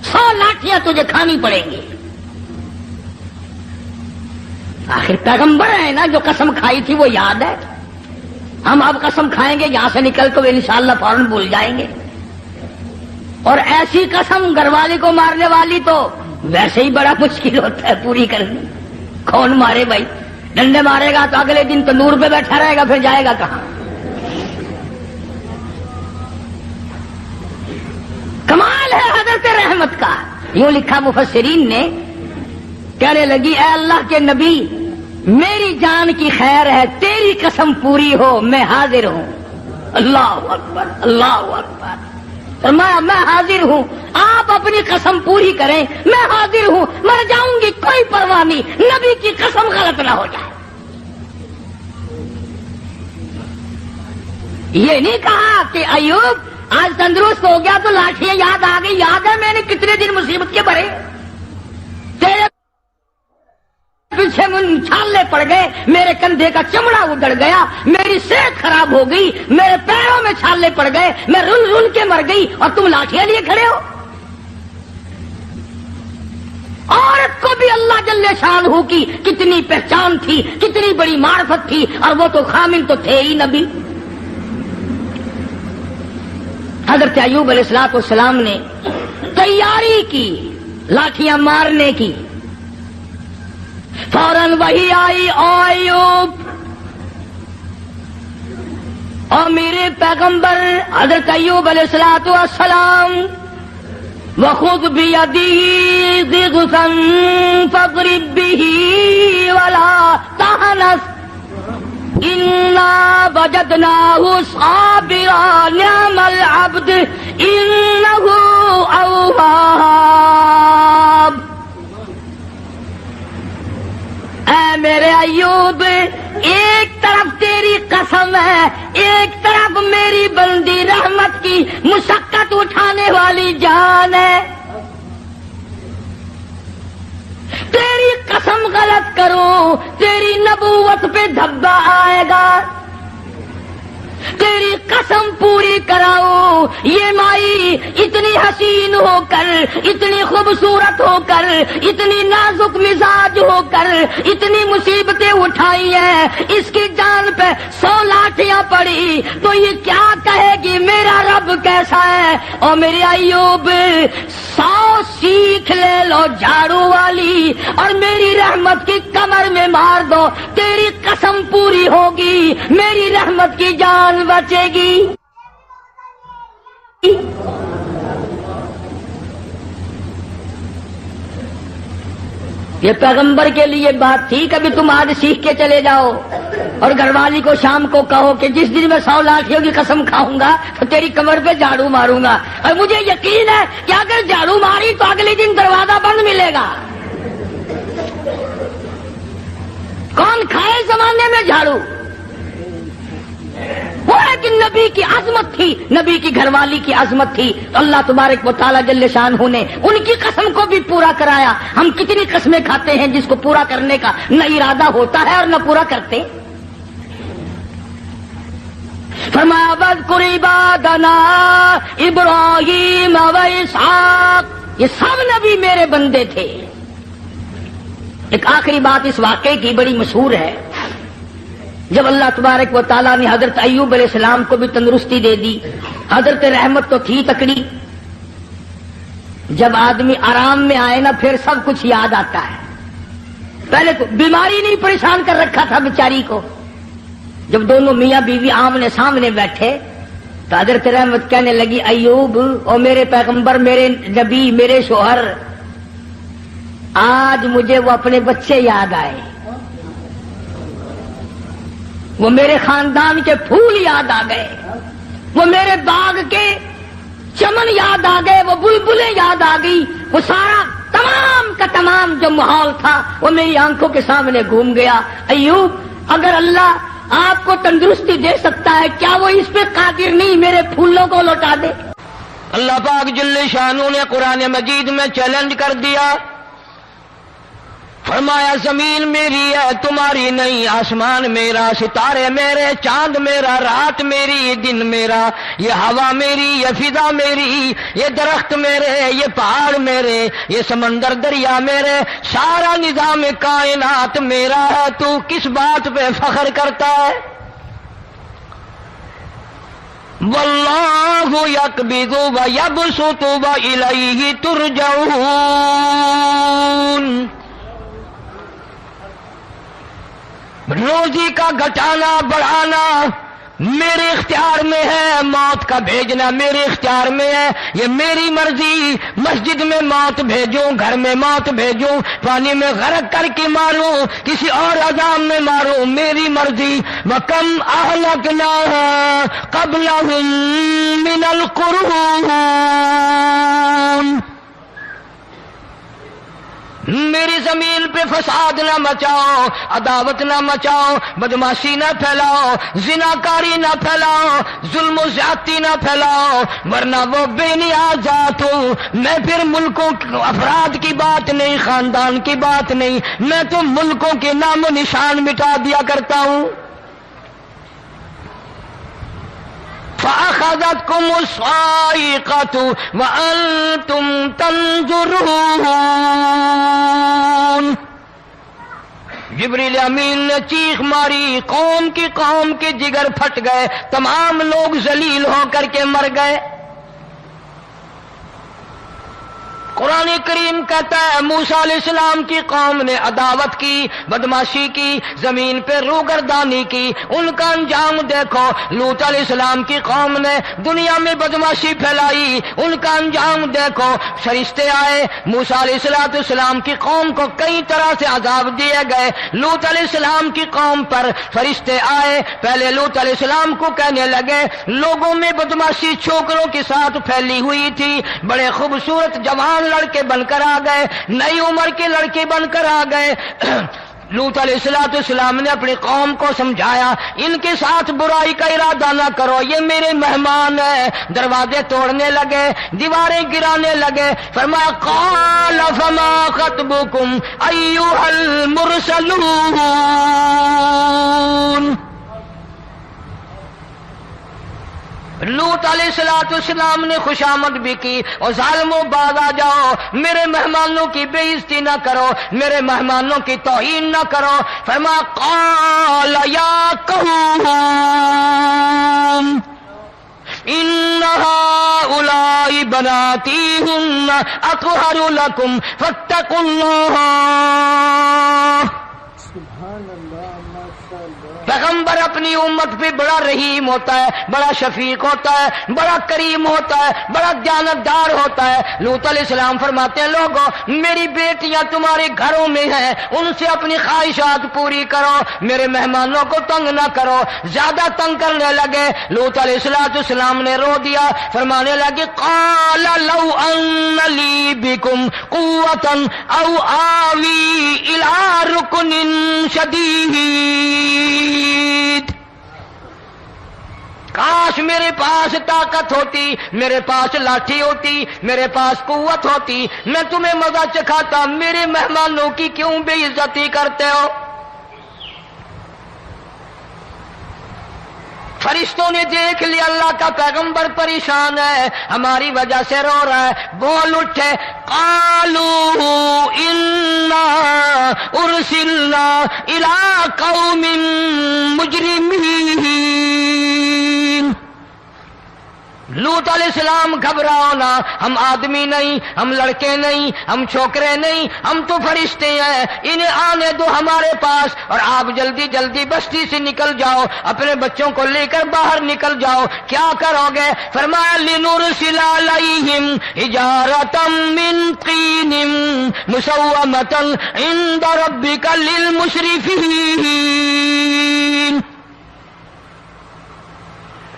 100 لاٹھیاں تجھے کھانی پڑیں گی. آخر پیغمبر ہے نا, جو قسم کھائی تھی وہ یاد ہے. ہم اب قسم کھائیں گے یہاں سے نکل کے انشاءاللہ فوراً بھول جائیں گے. اور ایسی قسم گھر والی کو مارنے والی تو ویسے ہی بڑا مشکل ہوتا ہے پوری کرنی. کون مارے بھائی, ڈنڈے مارے گا تو اگلے دن تندور پہ بیٹھا رہے گا, پھر جائے گا کہاں. کمال ہے حضرت رحمت کا. یوں لکھا مفسرین نے, کہنے لگی اے اللہ کے نبی میری جان کی خیر ہے, تیری قسم پوری ہو, میں حاضر ہوں. اللہ اکبر, اللہ اکبر. میں حاضر ہوں, آپ اپنی قسم پوری کریں, میں حاضر ہوں, مر جاؤں گی کوئی پرواہ نہیں, نبی کی قسم غلط نہ ہو جائے. یہ نہیں کہا کہ ایوب آج تندرست ہو گیا تو لاٹھیاں یاد آ گئی. یاد ہے میں نے کتنے دن مصیبت کے بھرے, تیرے پیچھے چھالے پڑ گئے, میرے کندھے کا چمڑا اجڑ گیا, میری صحت خراب ہو گئی, میرے پیروں میں چھالے پڑ گئے, میں رن رن کے مر گئی, اور تم لاٹھیاں لیے کھڑے ہو. عورت کو بھی اللہ جل شانہ کی کتنی پہچان تھی, کتنی بڑی معرفت تھی, اور وہ تو خامن تو تھے ہی نبی. حضرت ایوب علیہ السلام نے تیاری کی لاٹھیاں مارنے کی. فوراً وہی آئی, او ایوب, اور میرے پیغمبر حضرت ایوب علیہ السلام, وخذ بیدہ ضغثا فاضرب بہ ولا تحنث انا وجدناہ صابرا نعم العبد انہ اواب. اے میرے ایوب, ایک طرف تیری قسم ہے, ایک طرف میری بندی رحمت کی مشقت اٹھانے والی جان ہے. تیری قسم غلط کرو, تیری نبوت پہ دھبا آئے گا. تیری قسم پوری کراؤ, یہ مائی اتنی حسین ہو کر, اتنی خوبصورت ہو کر, اتنی نازک مزاج ہو کر, اتنی مصیبتیں اٹھائی ہیں, اس کی جان پہ 100 لاٹھیاں پڑی تو یہ کیا کہے گی میرا رب کیسا ہے. اور میرے ایوب 100 سیکھ لے لو جھاڑو والی, اور میری رحمت کی کمر میں مار دو, تیری قسم پوری ہوگی, میری رحمت کی جان بچے گی. یہ پیغمبر کے لیے بات تھی، کبھی تم آج سیکھ کے چلے جاؤ اور گھر والی کو شام کو کہو کہ جس دن میں 100 لاٹھیوں کی قسم کھاؤں گا تو تیری کمر پہ جھاڑو ماروں گا، اور مجھے یقین ہے کہ اگر جھاڑو ماری تو اگلے دن دروازہ بند ملے گا۔ کون کھائے زمانے میں جھاڑو؟ وہ لیکن نبی کی عظمت تھی، نبی کی گھر والی کی عظمت تھی، تو اللہ تبارک و تعالیٰ جل شانہ نے ان کی قسم کو بھی پورا کرایا۔ ہم کتنی قسمیں کھاتے ہیں جس کو پورا کرنے کا نہ ارادہ ہوتا ہے اور نہ پورا کرتے۔ فرمایا واذکر عبادنا ابراہیم و اسحاق، یہ سب نبی میرے بندے تھے۔ ایک آخری بات اس واقعے کی بڑی مشہور ہے، جب اللہ تبارک و تعالیٰ نے حضرت ایوب علیہ السلام کو بھی تندرستی دے دی، حضرت رحمت تو تھی تکڑی، جب آدمی آرام میں آئے نا پھر سب کچھ یاد آتا ہے۔ پہلے تو بیماری نہیں پریشان کر رکھا تھا بیچاری کو، جب دونوں میاں بیوی آمنے سامنے بیٹھے تو حضرت رحمت کہنے لگی ایوب او میرے پیغمبر، میرے نبی، میرے شوہر، آج مجھے وہ اپنے بچے یاد آئے، وہ میرے خاندان کے پھول یاد آ گئے، وہ میرے باغ کے چمن یاد آ گئے، وہ بلبلیں یاد آ گئی، وہ سارا تمام کا تمام جو ماحول تھا وہ میری آنکھوں کے سامنے گھوم گیا۔ ایوب اگر اللہ آپ کو تندرستی دے سکتا ہے کیا وہ اس پہ قادر نہیں میرے پھولوں کو لوٹا دے؟ اللہ پاک جل شانہ نے قرآن مجید میں چیلنج کر دیا، فرمایا زمین میری ہے تمہاری نہیں، آسمان میرا، ستارے میرے، چاند میرا، رات میری، دن میرا، یہ ہوا میری، یہ فضا میری، یہ درخت میرے، یہ پہاڑ میرے، یہ سمندر دریا میرے، سارا نظام کائنات میرا ہے، تو کس بات پہ فخر کرتا ہے؟ واللہ یقبض ویبسط والیہ ترجعون۔ روزی کا گھٹانا بڑھانا میرے اختیار میں ہے، موت کا بھیجنا میرے اختیار میں ہے، یہ میری مرضی، مسجد میں موت بھیجوں، گھر میں موت بھیجوں، پانی میں غرق کر کے ماروں، کسی اور عذاب میں ماروں، میری مرضی۔ وَكَمْ أَهْلَكْنَا قَبْلَهُم مِّنَ الْقُرُونِ، میری زمین پہ فساد نہ مچاؤ، عداوت نہ مچاؤ، بدماشی نہ پھیلاؤ، زناکاری نہ پھیلاؤ، ظلم و زیادتی نہ پھیلاؤ، ورنہ وہ بے نیاز ذات ہوں۔ میں پھر ملکوں افراد کی بات نہیں، خاندان کی بات نہیں، میں تو ملکوں کے نام و نشان مٹا دیا کرتا ہوں۔ فَأَخَذَتْكُمُ الصَّاعِقَةُ وَأَنْتُمْ تَنظُرُونَ۔ جبریل امین نے چیخ ماری، قوم کے جگر پھٹ گئے، تمام لوگ ذلیل ہو کر کے مر گئے۔ قرآن کریم کہتا ہے موسیٰ علیہ السلام کی قوم نے عداوت کی، بدماشی کی، زمین پہ روگردانی کی، ان کا انجام دیکھو۔ لوط علیہ السلام کی قوم نے دنیا میں بدماشی پھیلائی، ان کا انجام دیکھو۔ فرشتے آئے، موسیٰ علیہ السلام کی قوم کو کئی طرح سے عذاب دیے گئے۔ لوط علیہ السلام کی قوم پر فرشتے آئے، پہلے لوط علیہ السلام کو کہنے لگے، لوگوں میں بدماشی چھوکروں کے ساتھ پھیلی ہوئی تھی، بڑے خوبصورت جوان لڑکے بن کر آ گئے، نئی عمر کے لڑکے بن کر آ گئے۔ لوط علیہ السلام نے اپنی قوم کو سمجھایا، ان کے ساتھ برائی کا ارادہ نہ کرو، یہ میرے مہمان ہیں۔ دروازے توڑنے لگے، دیواریں گرانے لگے۔ فرمایا قال فما خطبكم ایھا المرسلون۔ لوط علیہ السلام نے خوشامد بھی کی، اور ظالموں باز آ جاؤ، میرے مہمانوں کی بے عزتی نہ کرو، میرے مہمانوں کی توہین نہ کرو۔ فرمایا قال یا قوم ان هؤلاء بناتی ہن اطہر لکم فاتقوا اللہ۔ سبحان اللہ، ماشاء اللہ۔ پیغمبر اپنی امت پہ بڑا رحیم ہوتا ہے، بڑا شفیق ہوتا ہے، بڑا کریم ہوتا ہے، بڑا دیانتدار ہوتا ہے۔ لوط علیہ السلام فرماتے ہیں لوگوں میری بیٹیاں تمہارے گھروں میں ہیں، ان سے اپنی خواہشات پوری کرو، میرے مہمانوں کو تنگ نہ کرو۔ زیادہ تنگ کرنے لگے، لوط علیہ السلام نے رو دیا، فرمانے لگے قال لو ان لی بکم قوۃ او آوی الی رکن شدید، کاش میرے پاس طاقت ہوتی، میرے پاس لاٹھی ہوتی، میرے پاس قوت ہوتی، میں تمہیں مزہ چکھاتا، میرے مہمانوں کی کیوں بے عزتی کرتے ہو؟ فرشتوں نے دیکھ لیا اللہ کا پیغمبر پریشان ہے، ہماری وجہ سے رو رہا ہے، بول اٹھے قالوا انا ارسلنا الی قوم مجرمین۔ لوط علیہ السلام گھبراؤ نہ، ہم آدمی نہیں، ہم لڑکے نہیں، ہم چھوکرے نہیں، ہم تو فرشتے ہیں، انہیں آنے دو ہمارے پاس، اور آپ جلدی جلدی بستی سے نکل جاؤ، اپنے بچوں کو لے کر باہر نکل جاؤ۔ کیا کرو گے؟ فرمایا لنرسل علیہم حجارۃ من طین مسومۃ عند ربک للمسرفین،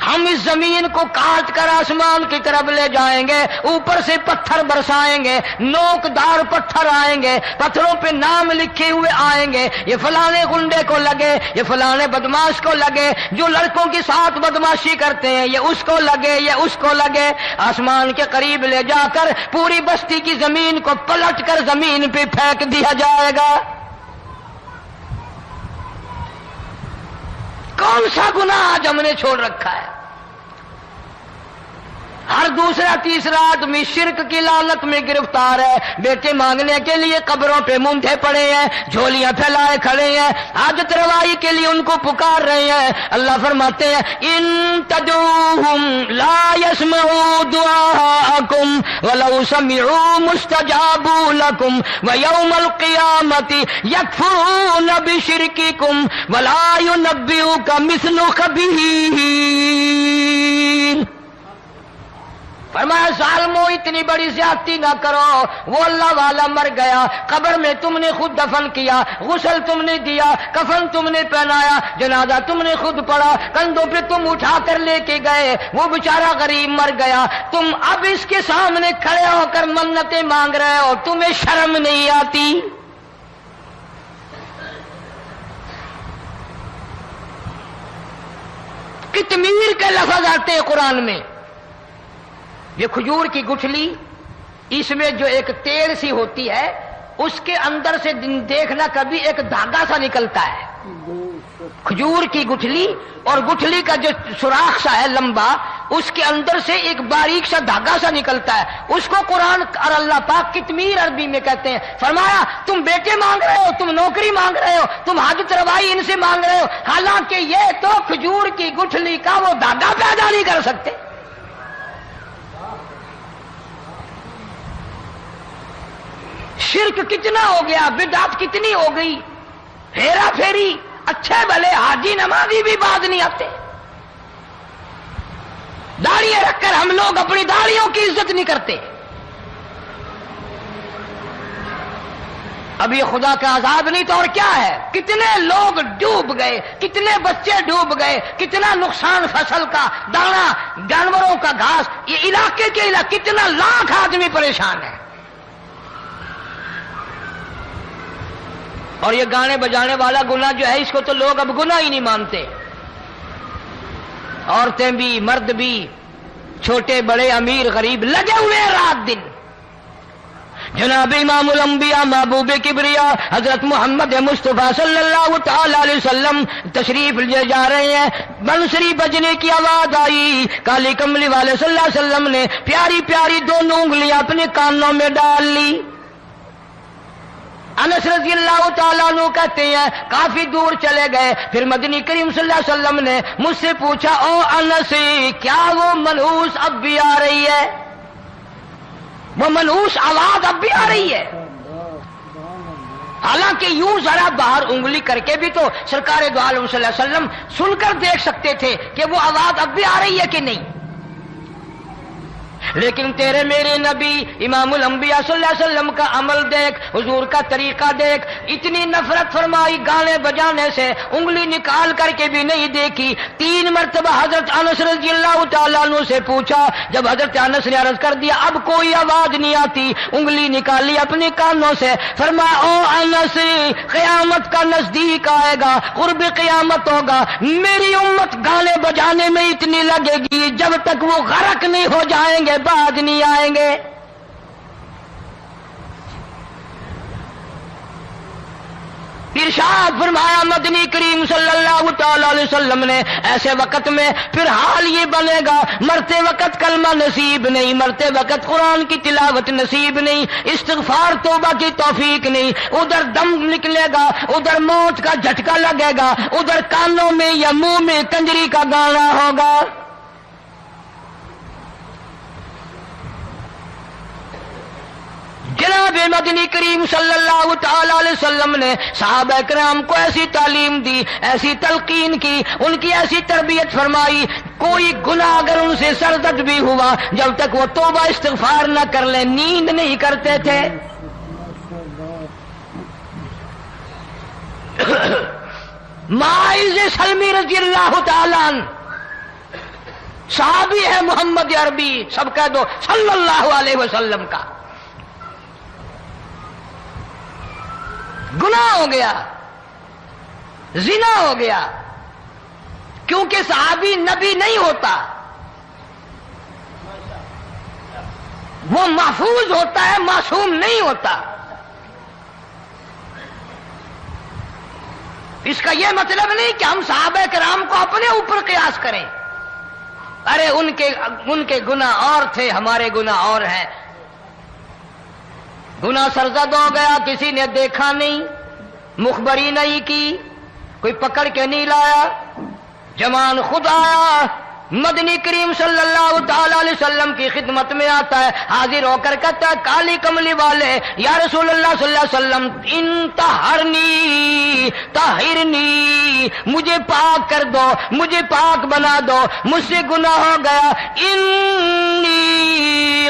ہم اس زمین کو کاٹ کر آسمان کی طرف لے جائیں گے، اوپر سے پتھر برسائیں گے، نوکدار پتھر آئیں گے، پتھروں پہ نام لکھے ہوئے آئیں گے، یہ فلانے گنڈے کو لگے، یہ فلانے بدماش کو لگے، جو لڑکوں کے ساتھ بدماشی کرتے ہیں یہ اس کو لگے، یہ اس کو لگے۔ آسمان کے قریب لے جا کر پوری بستی کی زمین کو پلٹ کر زمین پہ پھینک دیا جائے گا۔ کون سا گناہ آج ہم نے چھوڑ رکھا ہے؟ ہر دوسرا تیسرا آدمی شرک کی لعنت میں گرفتار ہے، بیٹے مانگنے کے لیے قبروں پہ مونڈھے پڑے ہیں، جھولیاں پھیلائے کھڑے ہیں، حاجت روائی کے لیے ان کو پکار رہے ہیں۔ اللہ فرماتے ہیں ان تدعوہم لا يسمعوا دعاءکم ولو سمعوا مستجابوا لکم ویوم القیامت یکفرون بشرککم ولا ینبئک مثل خبیر۔ فرمایا ظالمو اتنی بڑی زیادتی نہ کرو، وہ اللہ والا مر گیا، قبر میں تم نے خود دفن کیا، غسل تم نے دیا، کفن تم نے پہنایا، جنازہ تم نے خود پڑھا، کندھوں پہ تم اٹھا کر لے کے گئے، وہ بیچارہ غریب مر گیا، تم اب اس کے سامنے کھڑے ہو کر منتیں مانگ رہے ہو، تمہیں شرم نہیں آتی؟ کتمیر کے لفظ آتے ہیں قرآن میں۔ یہ کھجور کی گٹھلی، اس میں جو ایک تیل سی ہوتی ہے، اس کے اندر سے دیکھنا کبھی ایک دھاگا سا نکلتا ہے، کھجور کی گٹھلی، اور گٹھلی کا جو سوراخ سا ہے لمبا، اس کے اندر سے ایک باریک سا دھاگا سا نکلتا ہے، اس کو قرآن اور اللہ پاک کتمیر عربی میں کہتے ہیں۔ فرمایا تم بیٹے مانگ رہے ہو، تم نوکری مانگ رہے ہو، تم حاجت روائی ان سے مانگ رہے ہو، حالانکہ یہ تو کھجور کی گٹھلی کا وہ دھاگا پیدا نہیں کر سکتے۔ شرک کتنا ہو گیا، بدعت کتنی ہو گئی، ہیرا پھیری، اچھے بھلے حاجی نمازی بھی بعد نہیں آتے، داڑھیاں رکھ کر ہم لوگ اپنی داڑھیوں کی عزت نہیں کرتے۔ اب یہ خدا کا عذاب نہیں تو اور کیا ہے؟ کتنے لوگ ڈوب گئے، کتنے بچے ڈوب گئے، کتنا نقصان فصل کا، دانا، جانوروں کا گھاس، یہ علاقے کے علاقے کتنا لاکھ آدمی پریشان ہے۔ اور یہ گانے بجانے والا گناہ جو ہے، اس کو تو لوگ اب گناہ ہی نہیں مانتے، عورتیں بھی مرد بھی، چھوٹے بڑے امیر غریب لگے ہوئے رات دن۔ جناب امام الانبیاء محبوب کبریا حضرت محمد مصطفیٰ صلی اللہ تعالی علیہ وسلم تشریف لے جا رہے ہیں، بنسری بجنے کی آواز آئی، کالی کملی والے صلی اللہ علیہ وسلم نے پیاری پیاری دونوں انگلیاں اپنے کانوں میں ڈال لی۔ انس رضی اللہ تعالیٰ عنہ کہتے ہیں کافی دور چلے گئے، پھر مدنی کریم صلی اللہ علیہ وسلم نے مجھ سے پوچھا او انس کیا وہ منحوس اب بھی آ رہی ہے؟ وہ منحوس آواز اب بھی آ رہی ہے؟ حالانکہ یوں ذرا باہر انگلی کر کے بھی تو سرکار دو عالم صلی اللہ علیہ وسلم سن کر دیکھ سکتے تھے کہ وہ آواز اب بھی آ رہی ہے کہ نہیں. لیکن تیرے میرے نبی امام الانبیاء صلی اللہ علیہ وسلم کا عمل دیکھ، حضور کا طریقہ دیکھ، اتنی نفرت فرمائی گانے بجانے سے، انگلی نکال کر کے بھی نہیں دیکھی. 3 مرتبہ حضرت انس رضی اللہ تعالیٰ عنہ سے پوچھا، جب حضرت انس نے عرض کر دیا اب کوئی آواز نہیں آتی، انگلی نکالی اپنے کانوں سے، فرمایا او انس، قیامت کا نزدیک آئے گا، قرب قیامت ہوگا، میری امت گانے بجانے میں اتنی لگے گی جب تک وہ غرق نہیں ہو جائیں گے بعد نہیں آئیں گے. ارشاد فرمایا مدنی کریم صلی اللہ تعالی علیہ وسلم نے ایسے وقت میں پھر حال یہ بنے گا، مرتے وقت کلمہ نصیب نہیں، مرتے وقت قرآن کی تلاوت نصیب نہیں، استغفار توبہ کی توفیق نہیں، ادھر دم نکلے گا، ادھر موت کا جھٹکا لگے گا، ادھر کانوں میں یا منہ میں کنجری کا گانا ہوگا. جناب مدنی کریم صلی اللہ تعالی علیہ وسلم نے صحابہ کرام کو ایسی تعلیم دی، ایسی تلقین کی، ان کی ایسی تربیت فرمائی، کوئی گناہ اگر ان سے سرزد بھی ہوا جب تک وہ توبہ استغفار نہ کر لیں نیند نہیں کرتے تھے. ماعز سلمی رضی اللہ تعالیٰ عنہ صحابی ہے محمد عربی، سب کہہ دو صلی اللہ علیہ وسلم کا. گناہ ہو گیا، زنا ہو گیا، کیونکہ صحابی نبی نہیں ہوتا، وہ محفوظ ہوتا ہے، معصوم نہیں ہوتا. اس کا یہ مطلب نہیں کہ ہم صحابہ کرام کو اپنے اوپر قیاس کریں. ارے ان کے گناہ اور تھے، ہمارے گناہ اور ہیں. گناہ سرزد ہو گیا، کسی نے دیکھا نہیں، مخبری نہیں کی، کوئی پکڑ کے نہیں لایا، جوان خود آیا، مدنی کریم صلی اللہ تعالی علیہ وسلم کی خدمت میں آتا ہے، حاضر ہو کر کہتا ہے کالی کملی والے یا رسول اللہ صلی اللہ علیہ وسلم انتہرنی طہرنی، مجھے پاک کر دو، مجھے پاک بنا دو، مجھ سے گناہ ہو گیا، انی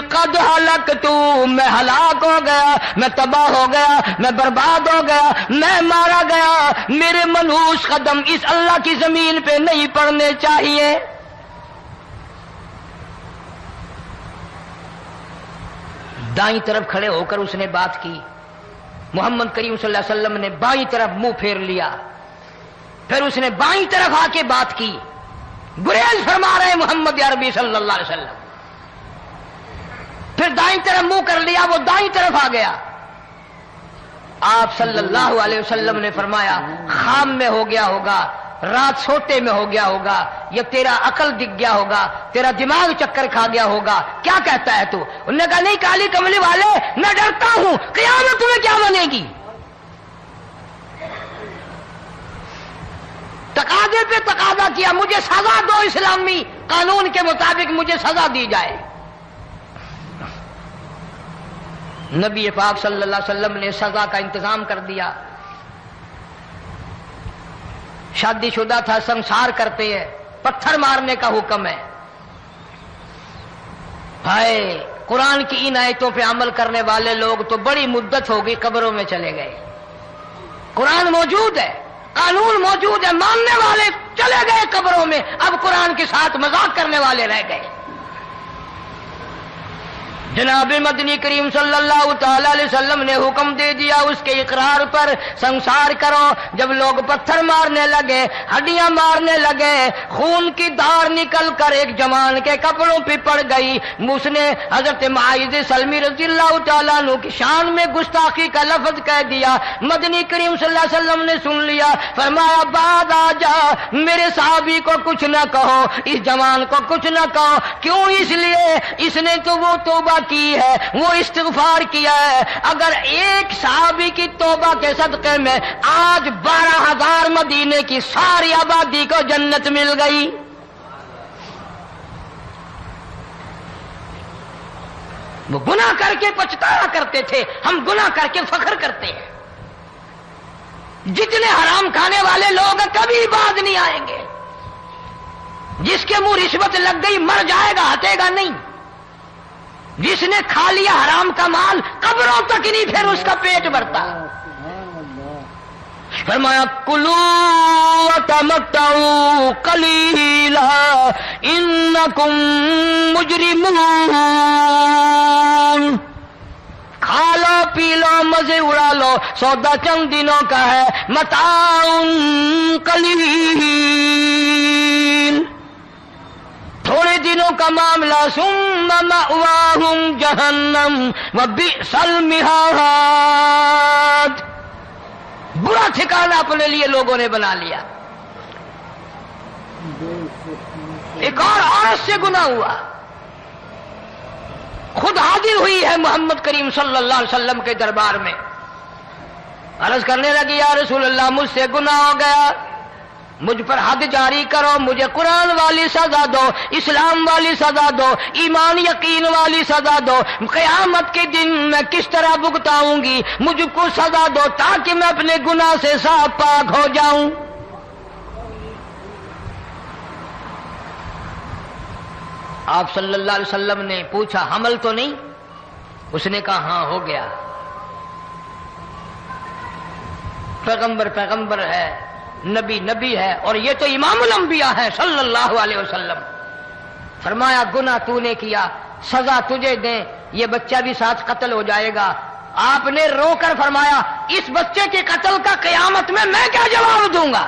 قد ہلکتو، میں ہلاک ہو گیا، میں تباہ ہو گیا، میں برباد ہو گیا، میں مارا گیا، میرے منحوس قدم اس اللہ کی زمین پہ نہیں پڑنے چاہیے. دائیں طرف کھڑے ہو کر اس نے بات کی، محمد کریم صلی اللہ علیہ وسلم نے بائیں طرف منہ پھیر لیا، پھر اس نے بائیں طرف آ کے بات کی. گریز فرما رہے محمد عربی صلی اللہ علیہ وسلم، پھر دائیں طرف منہ کر لیا، وہ دائیں طرف آ گیا. آپ صلی اللہ علیہ وسلم نے فرمایا خام میں ہو گیا ہوگا، رات سوتے میں ہو گیا ہوگا، یا تیرا عقل دکھ گیا ہوگا، تیرا دماغ چکر کھا گیا ہوگا، کیا کہتا ہے تو؟ انہوں نے کہا نہیں کالی کملی والے، میں ڈرتا ہوں قیامت میں کیا بنے گی. تقاضے پہ تقاضا کیا، مجھے سزا دو، اسلامی قانون کے مطابق مجھے سزا دی جائے. نبی پاک صلی اللہ علیہ وسلم نے سزا کا انتظام کر دیا. شادی شدہ تھا، سنسار کرتے ہیں، پتھر مارنے کا حکم ہے. ہائے قرآن کی ان آیتوں پہ عمل کرنے والے لوگ تو بڑی مدت ہو گئی قبروں میں چلے گئے. قرآن موجود ہے، قانون موجود ہے، ماننے والے چلے گئے قبروں میں، اب قرآن کے ساتھ مذاق کرنے والے رہ گئے. جناب مدنی کریم صلی اللہ تعالی علیہ وسلم نے حکم دے دیا اس کے اقرار پر سنسار کرو. جب لوگ پتھر مارنے لگے، ہڈیاں مارنے لگے، خون کی دھار نکل کر ایک جوان کے کپڑوں پہ پڑ گئی، اس نے حضرت معاذ سلمی رضی اللہ تعالیٰ عنہ کی شان میں گستاخی کا لفظ کہہ دیا. مدنی کریم صلی اللہ علیہ وسلم نے سن لیا، فرمایا بعد آ جا، میرے صحابی کو کچھ نہ کہو، اس جوان کو کچھ نہ کہو. کیوں؟ اس لیے اس نے تو وہ توبہ کی ہے، وہ استغفار کیا ہے. اگر ایک صحابی کی توبہ کے صدقے میں آج 12,000 مدینے کی ساری آبادی کو جنت مل گئی. وہ گناہ کر کے پچھتایا کرتے تھے، ہم گناہ کر کے فخر کرتے ہیں. جتنے حرام کھانے والے لوگ کبھی باز نہیں آئیں گے. جس کے منہ رشوت لگ گئی مر جائے گا, ہٹے گا نہیں. جس نے کھا لیا حرام کا مال قبروں تک نہیں پھر اس کا پیٹ بھرتا. فرمایا کلو وتمتعوا قلیلا انکم مجرمون. کھا لو پی لو مزے اڑا لو, سودا چند دنوں کا ہے. متاع قلیل, تھوڑے دنوں کا معاملہ. ثم مأواہم جہنم وبئس المہاد. برا ٹھکانہ اپنے لیے لوگوں نے بنا لیا. ایک اور عورت سے گناہ ہوا, خود حاضر ہوئی ہے محمد کریم صلی اللہ علیہ وسلم کے دربار میں. عرض کرنے لگی یا رسول اللہ مجھ سے گناہ ہو گیا, مجھ پر حد جاری کرو, مجھے قرآن والی سزا دو, اسلام والی سزا دو, ایمان یقین والی سزا دو. قیامت کے دن میں کس طرح بھگتاؤں گی, مجھ کو سزا دو تاکہ میں اپنے گناہ سے صاف پاک ہو جاؤں. آپ صلی اللہ علیہ وسلم نے پوچھا حمل تو نہیں؟ اس نے کہا ہاں ہو گیا. پیغمبر ہے, نبی ہے, اور یہ تو امام الانبیاء ہے صلی اللہ علیہ وسلم. فرمایا گناہ تو نے کیا, سزا تجھے دیں, یہ بچہ بھی ساتھ قتل ہو جائے گا. آپ نے رو کر فرمایا اس بچے کے قتل کا قیامت میں کیا جواب دوں گا؟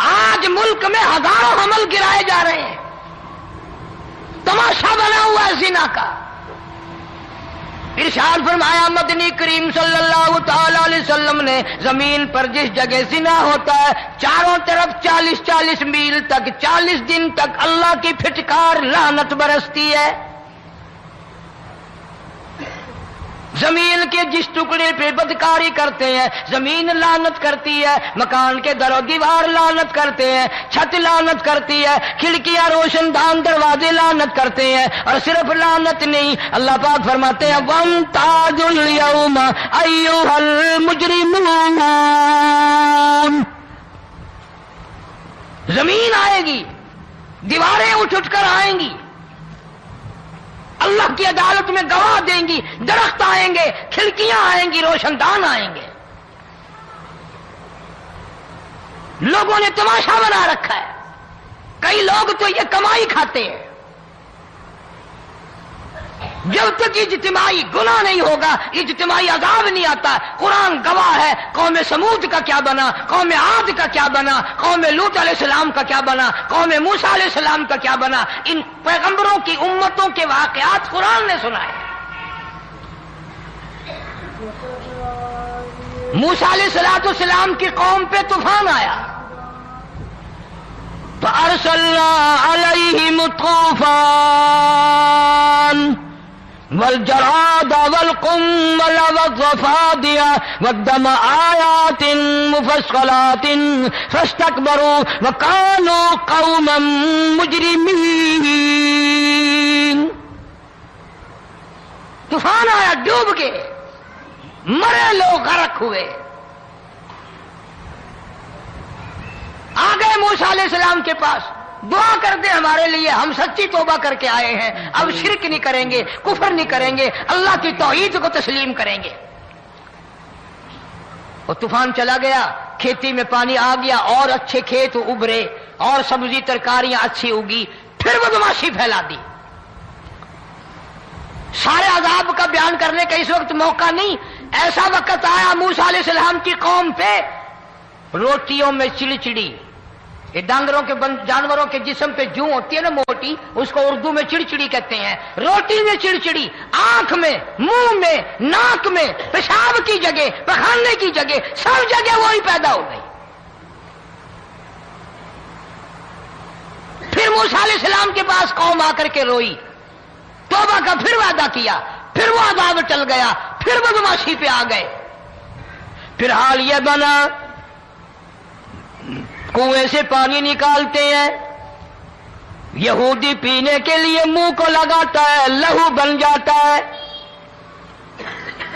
آج ملک میں ہزاروں حمل گرائے جا رہے ہیں, تماشا بنا ہوا ہے زنا کا. ارشاد فرمایا مدنی کریم صلی اللہ تعالی علیہ وسلم نے زمین پر جس جگہ زنا ہوتا ہے چاروں طرف 40 میل تک 40 دن تک اللہ کی پھٹکار لعنت برستی ہے. زمین کے جس ٹکڑے پہ بدکاری کرتے ہیں زمین لعنت کرتی ہے, مکان کے در و دیوار لعنت کرتے ہیں, چھت لعنت کرتی ہے, کھڑکیاں روشن دان دروازے لعنت کرتے ہیں. اور صرف لعنت نہیں, اللہ پاک فرماتے ہیں وَامْتَازُوا الْيَوْمَ أَيُّهَا الْمُجْرِمُونَ. زمین آئے گی, دیواریں اٹھ کر آئیں گی, اللہ کی عدالت میں گواہ دیں گی, درخت آئیں گے, کھڑکیاں آئیں گی, روشن دان آئیں گے. لوگوں نے تماشا بنا رکھا ہے. کئی لوگ تو یہ کمائی کھاتے ہیں. جب تک اجتماعی گناہ نہیں ہوگا اجتماعی عذاب نہیں آتا. قرآن گواہ ہے, قوم سمود کا کیا بنا, قوم عاد کا کیا بنا, قوم لوط علیہ السلام کا کیا بنا, قوم موسیٰ علیہ السلام کا کیا بنا. ان پیغمبروں کی امتوں کے واقعات قرآن نے سنائے. موسیٰ علیہ السلام کی قوم پہ طوفان آیا, فَأَرْسَلْنَا عَلَيْهِمُ الطُّوفَانَ والجراد والقمل والضفادع والدم آيات مفصلات فاستكبروا وكانوا قوما مجرمين. طوفان آیا, ڈوب گئے, مرے لوگ, غرق ہوئے. آ گئے موسیٰ علیہ السلام کے پاس, دعا کر دیں ہمارے لیے, ہم سچی توبہ کر کے آئے ہیں, اب شرک نہیں کریں گے, کفر نہیں کریں گے, اللہ کی توحید کو تسلیم کریں گے. اور طوفان چلا گیا, کھیتی میں پانی آ گیا, اور اچھے کھیت ابھرے, اور سبزی ترکاریاں اچھی اگی. پھر بدماشی پھیلا دی. سارے عذاب کا بیان کرنے کا اس وقت موقع نہیں. ایسا وقت آیا موسیٰ علیہ السلام کی قوم پہ روٹیوں میں چڑچڑی, یہ ڈانگروں کے جانوروں کے جسم پہ جوں ہوتی ہے نا موٹی, اس کو اردو میں چڑچڑی کہتے ہیں. روٹی میں چڑچڑی, آنکھ میں, منہ میں, ناک میں, پیشاب کی جگہ, پخانے کی جگہ, سب جگہ وہی پیدا ہو گئی. پھر موسیٰ علیہ السلام کے پاس قوم آ کر کے روئی, توبہ کا پھر وعدہ کیا, پھر وہ عذاب ٹل گیا, پھر بدماشی پہ آ گئے. پھر حال یہ بنا کنویں سے پانی نکالتے ہیں, یہودی پینے کے لیے منہ کو لگاتا ہے, لہو بن جاتا ہے.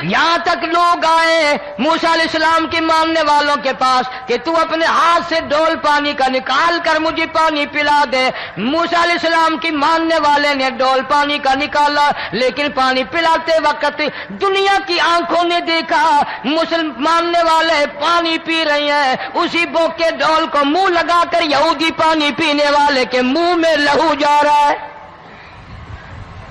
یہاں تک لوگ آئے موسیٰ علیہ السلام کی ماننے والوں کے پاس کہ تو اپنے ہاتھ سے ڈول پانی کا نکال کر مجھے پانی پلا دے. موسیٰ علیہ السلام کی ماننے والے نے ڈول پانی کا نکالا، لیکن پانی پلاتے وقت دنیا کی آنکھوں نے دیکھا ماننے والے پانی پی رہے ہیں، اسی بوکے ڈول کو منہ لگا کر یہودی پانی پینے والے کے منہ میں لہو جا رہا ہے.